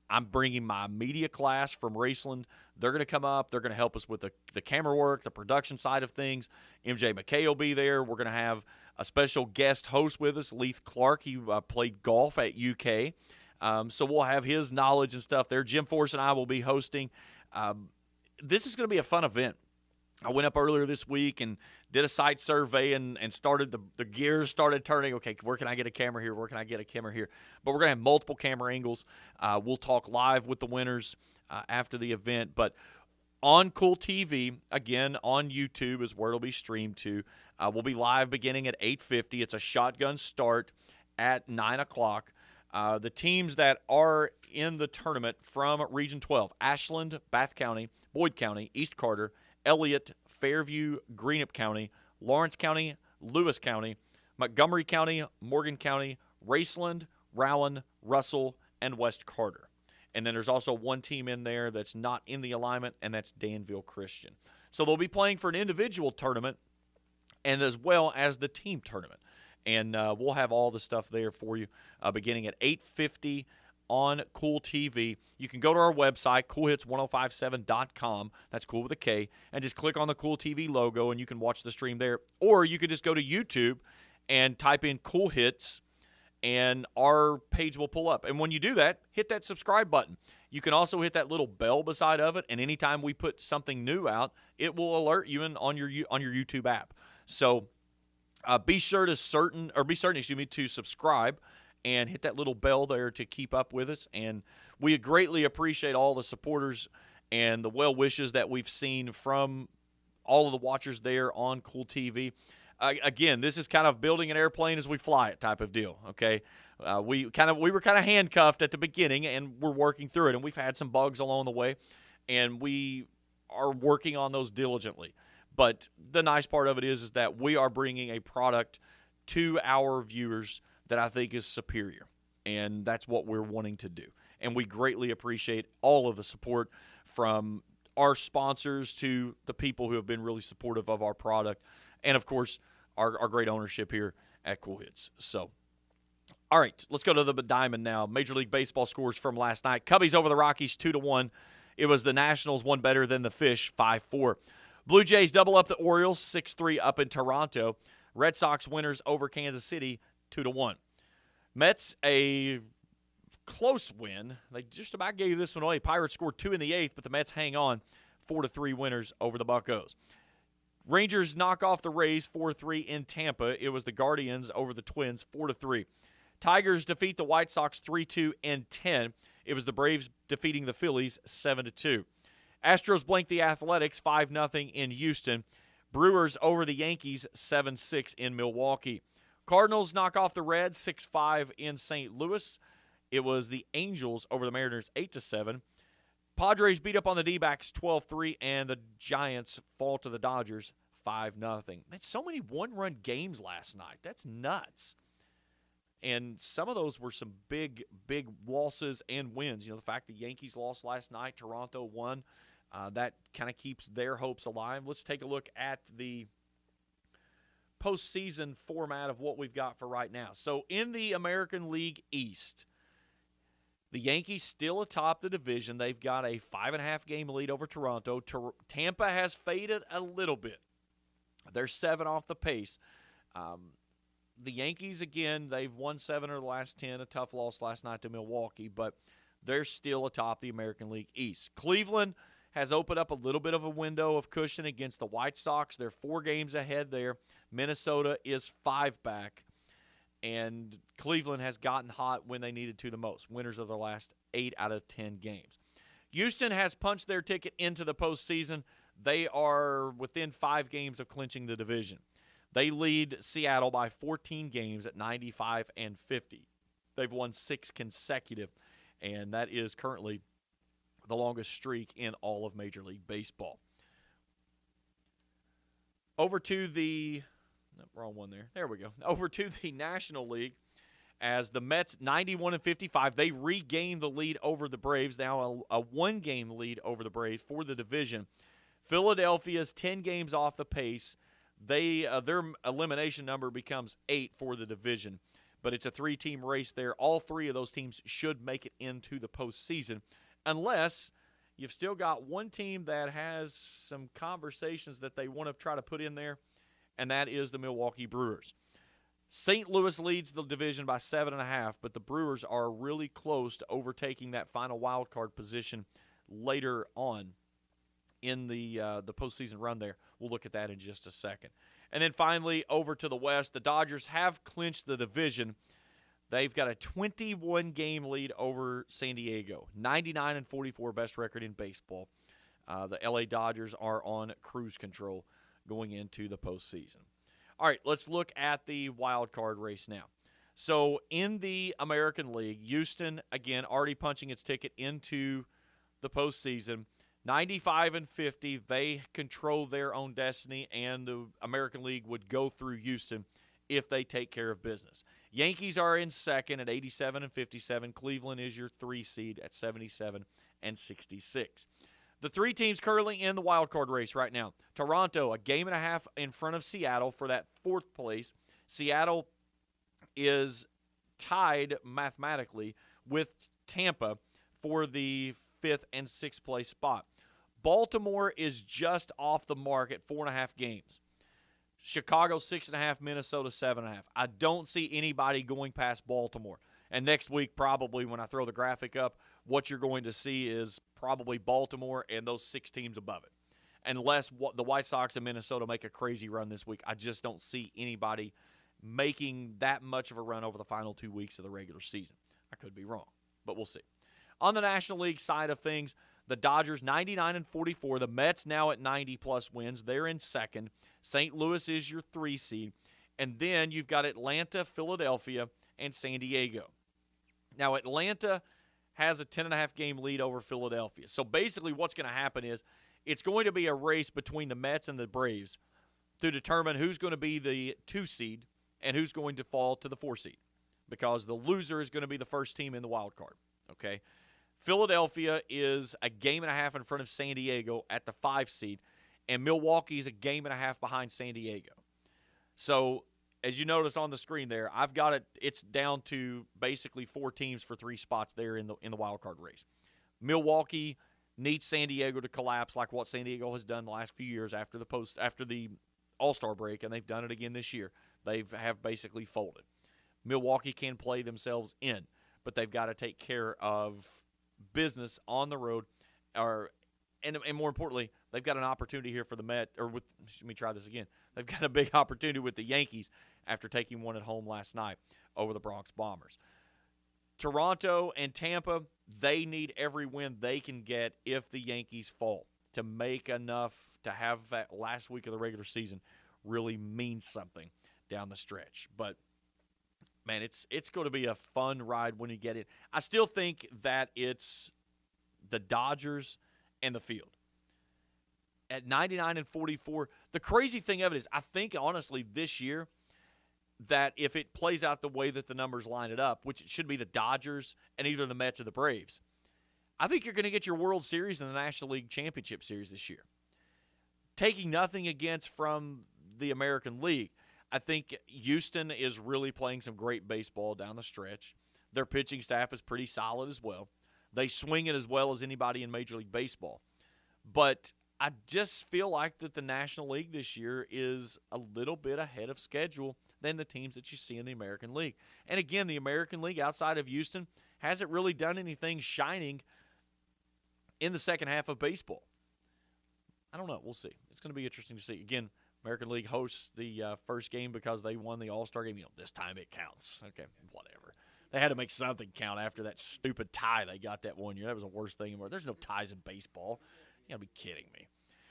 I'm bringing my media class from Raceland. They're going to come up. They're going to help us with the camera work, the production side of things. MJ McKay will be there. We're going to have a special guest host with us, Leith Clark. He played golf at UK. So we'll have his knowledge and stuff there. Jim Force and I will be hosting. This is going to be a fun event. I went up earlier this week and did a site survey and started the gears started turning. Okay, where can I get a camera here? Where can I get a camera here? But we're going to have multiple camera angles. We'll talk live with the winners after the event. But on Cool TV, again, on YouTube is where it'll be streamed to. We'll be live beginning at 8:50. It's a shotgun start at 9 o'clock. The teams that are in the tournament from Region 12, Ashland, Bath County, Boyd County, East Carter, Elliott, Fairview, Greenup County, Lawrence County, Lewis County, Montgomery County, Morgan County, Raceland, Rowan, Russell, and West Carter. And then there's also one team in there that's not in the alignment, and that's Danville Christian. So they'll be playing for an individual tournament and as well as the team tournament. And we'll have all the stuff there for you beginning at 8:50 on Cool TV. You can go to our website, coolhits1057.com. That's cool with a K. And just click on the Cool TV logo, and you can watch the stream there. Or you could just go to YouTube and type in Cool Hits, and our page will pull up. And when you do that, hit that subscribe button. You can also hit that little bell beside of it, and anytime we put something new out, it will alert you on your YouTube app. So be certain to subscribe and hit that little bell there to keep up with us. And we greatly appreciate all the supporters and the well wishes that we've seen from all of the watchers there on Cool TV. Again, this is kind of building an airplane as we fly it type of deal, okay? We were kind of handcuffed at the beginning, and we're working through it, and we've had some bugs along the way, and we are working on those diligently. But the nice part of it is that we are bringing a product to our viewers that I think is superior, and that's what we're wanting to do. And we greatly appreciate all of the support from our sponsors to the people who have been really supportive of our product, and, of course, our great ownership here at Cool Hits. So, all right, let's go to the Diamond now. Major League Baseball scores from last night. Cubbies over the Rockies 2-1. It was the Nationals, one better than the Fish, 5-4. Blue Jays double up the Orioles, 6-3 up in Toronto. Red Sox winners over Kansas City, 2-1. Mets, a close win. They just about gave this one away. Pirates scored 2 in the 8th, but the Mets hang on, 4-3 winners over the Buccos. Rangers knock off the Rays 4-3 in Tampa. It was the Guardians over the Twins 4-3. Tigers defeat the White Sox 3-2 in 10. It was the Braves defeating the Phillies 7-2. Astros blank the Athletics 5-0 in Houston. Brewers over the Yankees 7-6 in Milwaukee. Cardinals knock off the Reds 6-5 in St. Louis. It was the Angels over the Mariners 8-7. Padres beat up on the D-backs 12-3, and the Giants fall to the Dodgers 5-0. Man, so many one-run games last night. That's nuts. And some of those were some big, big losses and wins. You know, the fact the Yankees lost last night, Toronto won, that kind of keeps their hopes alive. Let's take a look at the postseason format of what we've got for right now. So in the American League East, the Yankees still atop the division. They've got a 5.5-game lead over Toronto. Tampa has faded a little bit. They're 7 off the pace. The Yankees, again, they've won 7 of the last 10, a tough loss last night to Milwaukee, but they're still atop the American League East. Cleveland has opened up a little bit of a window of cushion against the White Sox. They're 4 games ahead there. Minnesota is 5 back. And Cleveland has gotten hot when they needed to the most, winners of the last 8 out of 10 games. Houston has punched their ticket into the postseason. They are within 5 games of clinching the division. They lead Seattle by 14 games at 95-50. They've won 6 consecutive, and that is currently the longest streak in all of Major League Baseball. Over to the wrong one there. There we go. Over to the National League as the Mets 91-55. They regain the lead over the Braves. Now a 1-game lead over the Braves for the division. Philadelphia's 10 games off the pace. Their elimination number becomes 8 for the division. But it's a 3-team race there. All 3 of those teams should make it into the postseason unless you've still got one team that has some conversations that they want to try to put in there, and that is the Milwaukee Brewers. St. Louis leads the division by 7.5, but the Brewers are really close to overtaking that final wild card position later on in the postseason run there. We'll look at that in just a second. And then finally, over to the West, the Dodgers have clinched the division. They've got a 21-game lead over San Diego, 99-44, best record in baseball. The L.A. Dodgers are on cruise control going into the postseason. All right, let's look at the wild card race now. So in the American League, Houston, again, already punching its ticket into the postseason. 95-50, they control their own destiny, and the American League would go through Houston if they take care of business. Yankees are in second at 87-57. Cleveland is your 3 seed at 77-66. The 3 teams currently in the wild card race right now. Toronto, a game and a half in front of Seattle for that 4th place. Seattle is tied mathematically with Tampa for the 5th and 6th place spot. Baltimore is just off the mark at 4.5 games. Chicago 6.5, Minnesota 7.5. I don't see anybody going past Baltimore. And next week, probably when I throw the graphic up, what you're going to see is probably Baltimore and those 6 teams above it. Unless the White Sox and Minnesota make a crazy run this week, I just don't see anybody making that much of a run over the final 2 weeks of the regular season. I could be wrong, but we'll see. On the National League side of things, the Dodgers 99-44. The Mets now at 90-plus wins. They're in second. St. Louis is your 3 seed. And then you've got Atlanta, Philadelphia, and San Diego. Now, Atlanta has a 10.5 game lead over Philadelphia. So basically what's going to happen is it's going to be a race between the Mets and the Braves to determine who's going to be the 2 seed and who's going to fall to the 4 seed, because the loser is going to be the first team in the wild card. Okay? Philadelphia is a 1.5 games in front of San Diego at the 5 seed, and Milwaukee is a 1.5 games behind San Diego. So, as you notice on the screen there, I've got it. It's down to basically 4 teams for 3 spots there in the wild card race. Milwaukee needs San Diego to collapse like what San Diego has done the last few years after the All-Star break, and they've done it again this year. They have basically folded. Milwaukee can play themselves in, but they've got to take care of business on the road, and more importantly, they've got an opportunity here for the Mets. Let me try this again. They've got a big opportunity with the Yankees after taking one at home last night over the Bronx Bombers. Toronto and Tampa, they need every win they can get if the Yankees fall to make enough to have that last week of the regular season really mean something down the stretch. But man, it's going to be a fun ride when you get it. I still think that it's the Dodgers and the field. At 99-44, the crazy thing of it is I think, honestly, this year that if it plays out the way that the numbers line it up, which it should be the Dodgers and either the Mets or the Braves, I think you're going to get your World Series and the National League Championship Series this year. Taking nothing from the American League, I think Houston is really playing some great baseball down the stretch. Their pitching staff is pretty solid as well. They swing it as well as anybody in Major League Baseball. But I just feel like that the National League this year is a little bit ahead of schedule than the teams that you see in the American League. And again, the American League outside of Houston hasn't really done anything shining in the second half of baseball. I don't know. We'll see. It's going to be interesting to see. Again, American League hosts the first game because they won the All-Star game. This time it counts. Okay, whatever. They had to make something count after that stupid tie they got that one year. That was the worst thing ever. There's no ties in baseball. You got to be kidding me.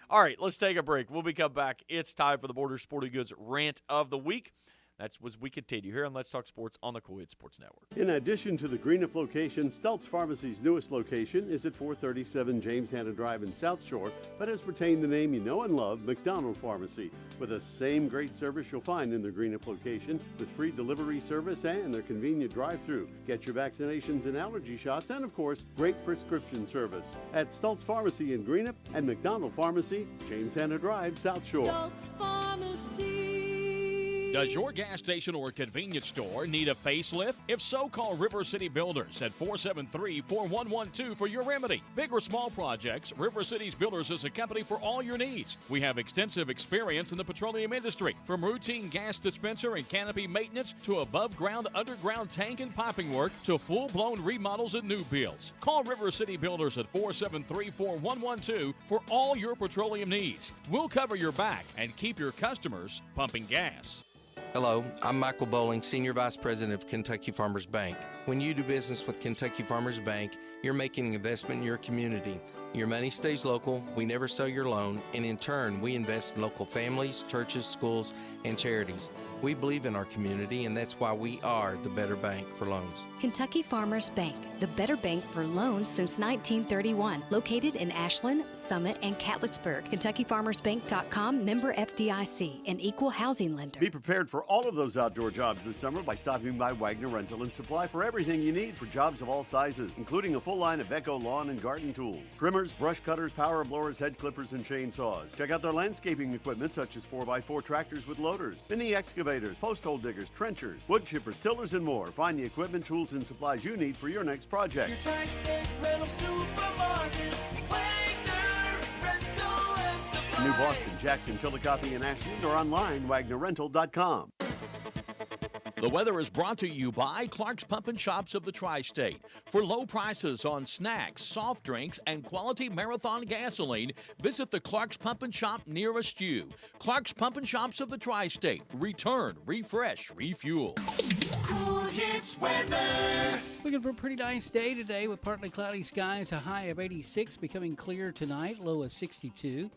All right, let's take a break. When we come back, it's time for the Borders Sporting Goods Rant of the Week. That's as we continue here on Let's Talk Sports on the Cool Hit Sports Network. In addition to the Greenup location, Stelz Pharmacy's newest location is at 437 James Hanna Drive in South Shore, but has retained the name you know and love, McDonald Pharmacy, with the same great service you'll find in the Greenup location, with free delivery service and their convenient drive-thru. Get your vaccinations and allergy shots, and of course, great prescription service at Stelz Pharmacy in Greenup and McDonald Pharmacy, James Hanna Drive, South Shore. Stelz Pharmacy. Does your gas station or convenience store need a facelift? If so, call River City Builders at 473-4112 for your remedy. Big or small projects, River City's Builders is a company for all your needs. We have extensive experience in the petroleum industry, from routine gas dispenser and canopy maintenance to above-ground, underground tank and piping work to full-blown remodels and new builds. Call River City Builders at 473-4112 for all your petroleum needs. We'll cover your back and keep your customers pumping gas. Hello, I'm Michael Bowling, Senior Vice President of Kentucky Farmers Bank. When you do business with Kentucky Farmers Bank, you're making an investment in your community. Your money stays local, we never sell your loan, and in turn, we invest in local families, churches, schools, and charities. We believe in our community, and that's why we are the better bank for loans. Kentucky Farmers Bank, the better bank for loans since 1931. Located in Ashland, Summit, and Catlettsburg. KentuckyFarmersBank.com, member FDIC, an equal housing lender. Be prepared for all of those outdoor jobs this summer by stopping by Wagner Rental and Supply for everything you need for jobs of all sizes, including a full line of Echo lawn and garden tools, trimmers, brush cutters, power blowers, head clippers, and chainsaws. Check out their landscaping equipment such as 4x4 tractors with loaders, mini excavators, excavators, post hole diggers, trenchers, wood chippers, tillers, and more. Find the equipment, tools, and supplies you need for your next project. Your Tri-State Rental Supermarket, Wagner Rental and Supply. New Boston, Jackson, Chillicothe, and Ashland, or online, WagnerRental.com. The weather is brought to you by Clark's Pump and Shops of the Tri-State. For low prices on snacks, soft drinks, and quality Marathon gasoline, visit the Clark's Pump and Shop nearest you. Clark's Pump and Shops of the Tri-State. Return, refresh, refuel. Cool Hits weather. Looking for a pretty nice day today with partly cloudy skies, a high of 86, becoming clear tonight, low of 62.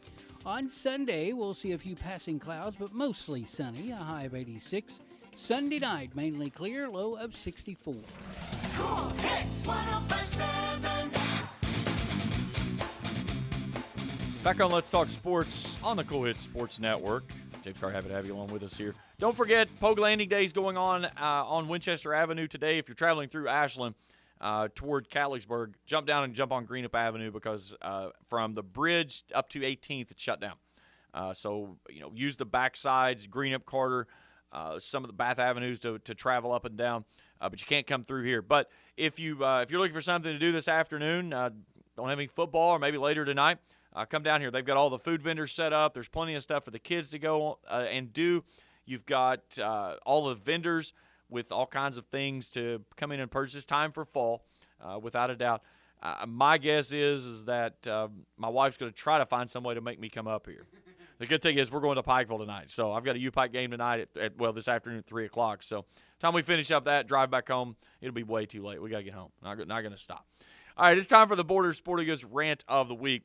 On Sunday, we'll see a few passing clouds, but mostly sunny, a high of 86. Sunday night, mainly clear, low of 64. Cool Hits 105.7. Back on Let's Talk Sports on the Cool Hits Sports Network. James Carr, happy to have you along with us here. Don't forget, Pogue Landing Day is going on Winchester Avenue today. If you're traveling through Ashland toward Catlettsburg, jump down and jump on Greenup Avenue because from the bridge up to 18th, it's shut down. So, use the back sides, Greenup, Carter, some of the Bath Avenues to travel up and down, but you can't come through here. But if you're looking for something to do this afternoon, don't have any football, or maybe later tonight, come down here. They've got all the food vendors set up. There's plenty of stuff for the kids to go and do. You've got all the vendors with all kinds of things to come in and purchase. Time for fall, without a doubt. My guess is that my wife's going to try to find some way to make me come up here. The good thing is we're going to Pikeville tonight. So I've got a U-Pike game tonight this afternoon at 3 o'clock. So time we finish up that, drive back home, it'll be way too late. We got to get home. Not going to stop. All right, it's time for the Borders Sporting Goods Rant of the Week.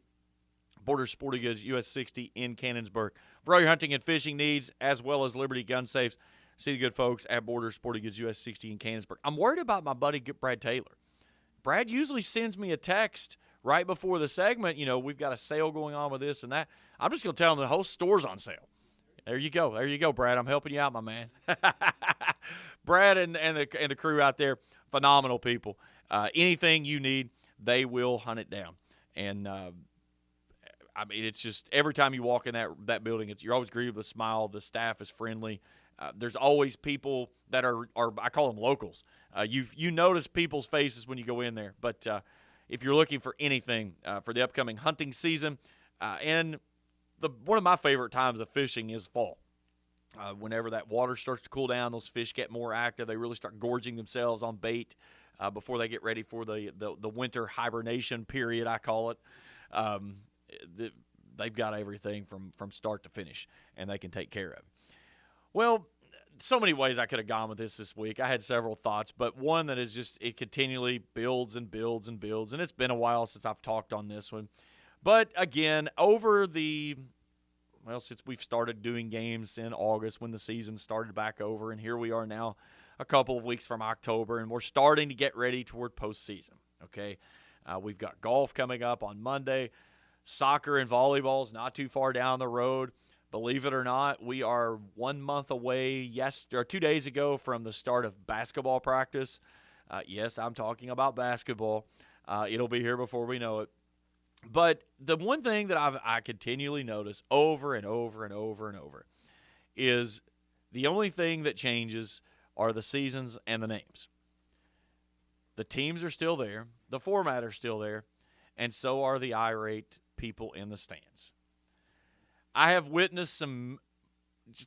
Borders Sporting Goods, US 60 in Cannonsburg. For all your hunting and fishing needs, as well as Liberty Gun Safes, see the good folks at Borders Sporting Goods, US 60 in Cannonsburg. I'm worried about my buddy Brad Taylor. Brad usually sends me a text right before the segment, we've got a sale going on with this and that. I'm just going to tell him the whole store's on sale. There you go, Brad. I'm helping you out, my man. Brad and the crew out there, phenomenal people. Anything you need, they will hunt it down. And, it's just every time you walk in that building, you're always greeted with a smile. The staff is friendly. There's always people that are I call them locals. You notice people's faces when you go in there. But if you're looking for anything for the upcoming hunting season, and one of my favorite times of fishing is fall. Whenever that water starts to cool down, those fish get more active. They really start gorging themselves on bait before they get ready for the winter hibernation period, I call it. They've got everything from start to finish, and they can take care of it. Well, so many ways I could have gone with this week. I had several thoughts, but one that is just it continually builds and builds and builds, and it's been a while since I've talked on this one. But again, since we've started doing games in August when the season started back over, and here we are now a couple of weeks from October, and we're starting to get ready toward postseason, okay? We've got golf coming up on Monday. Soccer and volleyball is not too far down the road. Believe it or not, we are 1 month away, 2 days ago, from the start of basketball practice. Yes, I'm talking about basketball. It'll be here before we know it. But the one thing that I continually notice over and over and over and over is the only thing that changes are the seasons and the names. The teams are still there. The format are still there. And so are the irate people in the stands. I have witnessed some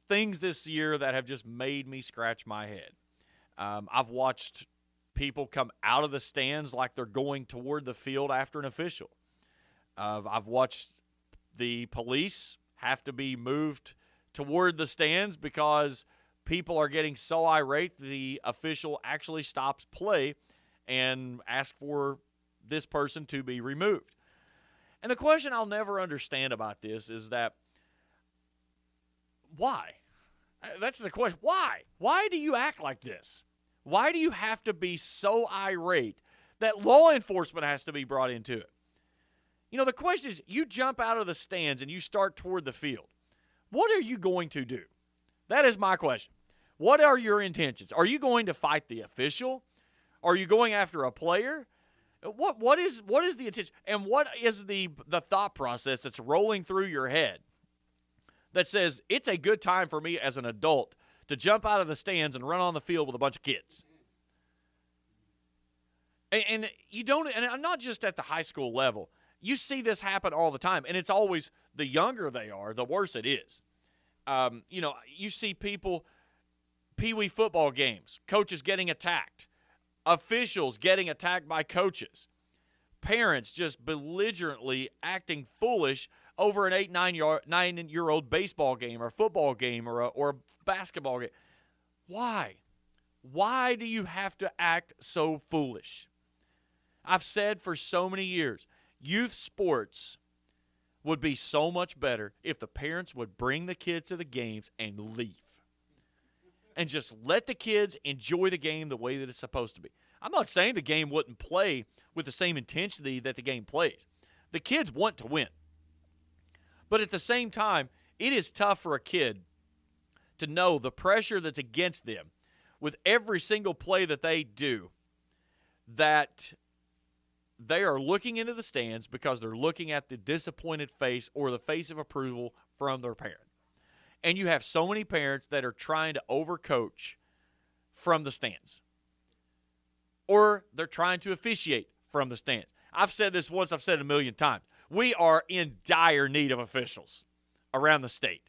things this year that have just made me scratch my head. I've watched people come out of the stands like they're going toward the field after an official. I've watched the police have to be moved toward the stands because people are getting so irate the official actually stops play and asks for this person to be removed. And the question I'll never understand about this is that why? That's the question. Why? Why do you act like this? Why do you have to be so irate that law enforcement has to be brought into it? The question is, you jump out of the stands and you start toward the field. What are you going to do? That is my question. What are your intentions? Are you going to fight the official? Are you going after a player? What is the intention? And what is the thought process that's rolling through your head that says it's a good time for me as an adult to jump out of the stands and run on the field with a bunch of kids. And you don't, and not just at the high school level. You see this happen all the time, and it's always the younger they are, the worse it is. You see people, peewee football games, coaches getting attacked, officials getting attacked by coaches, parents just belligerently acting foolish over an 9-year-old baseball game or football game or a basketball game. Why? Why do you have to act so foolish? I've said for so many years, youth sports would be so much better if the parents would bring the kids to the games and leave. And just let the kids enjoy the game the way that it's supposed to be. I'm not saying the game wouldn't play with the same intensity that the game plays. The kids want to win. But at the same time, it is tough for a kid to know the pressure that's against them with every single play that they do, that they are looking into the stands because they're looking at the disappointed face or the face of approval from their parent. And you have so many parents that are trying to overcoach from the stands. Or they're trying to officiate from the stands. I've said this once, I've said it a million times. We are in dire need of officials around the state,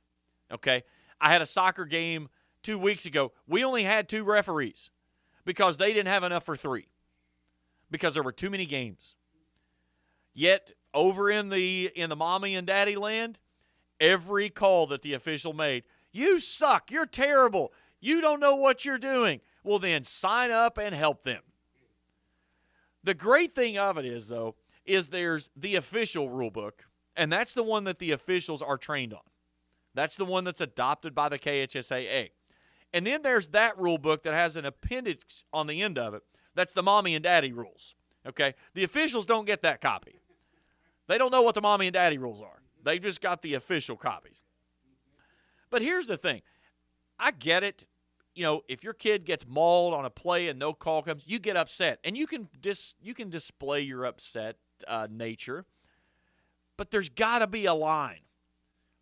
okay? I had a soccer game 2 weeks ago. We only had 2 referees because they didn't have enough for 3 because there were too many games. Yet, over in the mommy and daddy land, every call that the official made, you suck, you're terrible, you don't know what you're doing. Well, then sign up and help them. The great thing of it is, though, is there's the official rule book, and that's the one that the officials are trained on. That's the one that's adopted by the KHSAA. And then there's that rule book that has an appendix on the end of it. That's the mommy and daddy rules, okay? The officials don't get that copy. They don't know what the mommy and daddy rules are. They've just got the official copies. But here's the thing. I get it. You know, if your kid gets mauled on a play and no call comes, you get upset. And you can display your upset nature. But there's got to be a line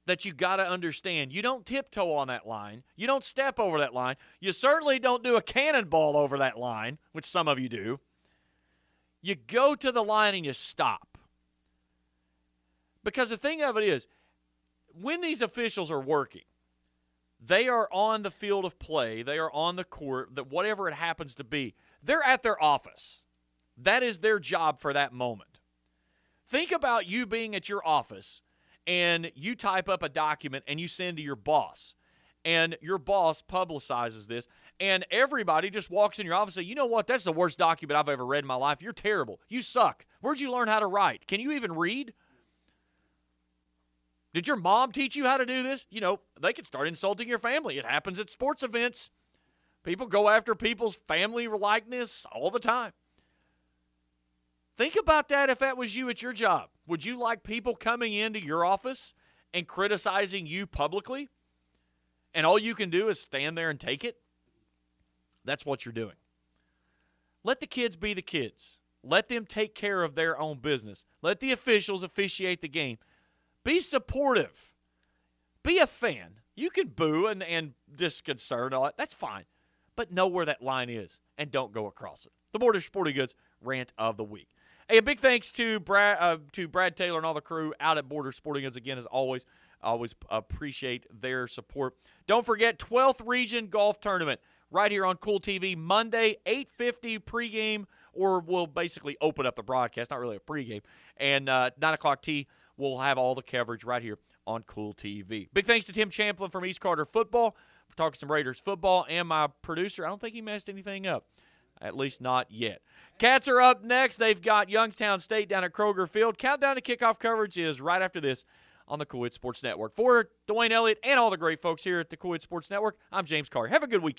that you got to understand. You don't tiptoe on that line. You don't step over that line. You certainly don't do a cannonball over that line, which some of you do. You go to the line and you stop. Because the thing of it is, when these officials are working, they are on the field of play. They are on the court, that whatever it happens to be. They're at their office. That is their job for that moment. Think about you being at your office and you type up a document and you send to your boss. And your boss publicizes this, and everybody just walks in your office and say, you know what, that's the worst document I've ever read in my life. You're terrible. You suck. Where'd you learn how to write? Can you even read? Did your mom teach you how to do this? You know, they could start insulting your family. It happens at sports events. People go after people's family likeness all the time. Think about that if that was you at your job. Would you like people coming into your office and criticizing you publicly? And all you can do is stand there and take it? That's what you're doing. Let the kids be the kids. Let them take care of their own business. Let the officials officiate the game. Be supportive. Be a fan. You can boo and disconcert all that. That's fine. But know where that line is and don't go across it. The Border Sporting Goods Rant of the Week. Hey, a big thanks to Brad Taylor and all the crew out at Border Sporting Goods again, as always. Always appreciate their support. Don't forget 12th Region Golf Tournament right here on Cool TV Monday, 8:50 pregame, or we'll basically open up the broadcast, not really a pregame, and 9 o'clock tee. We'll have all the coverage right here on Cool TV. Big thanks to Tim Champlin from East Carter Football for talking some Raiders football, and my producer. I don't think he messed anything up, at least not yet. Cats are up next. They've got Youngstown State down at Kroger Field. Countdown to kickoff coverage is right after this on the Cool Sports Network. For Dwayne Elliott and all the great folks here at the Cool Sports Network, I'm James Carr. Have a good weekend.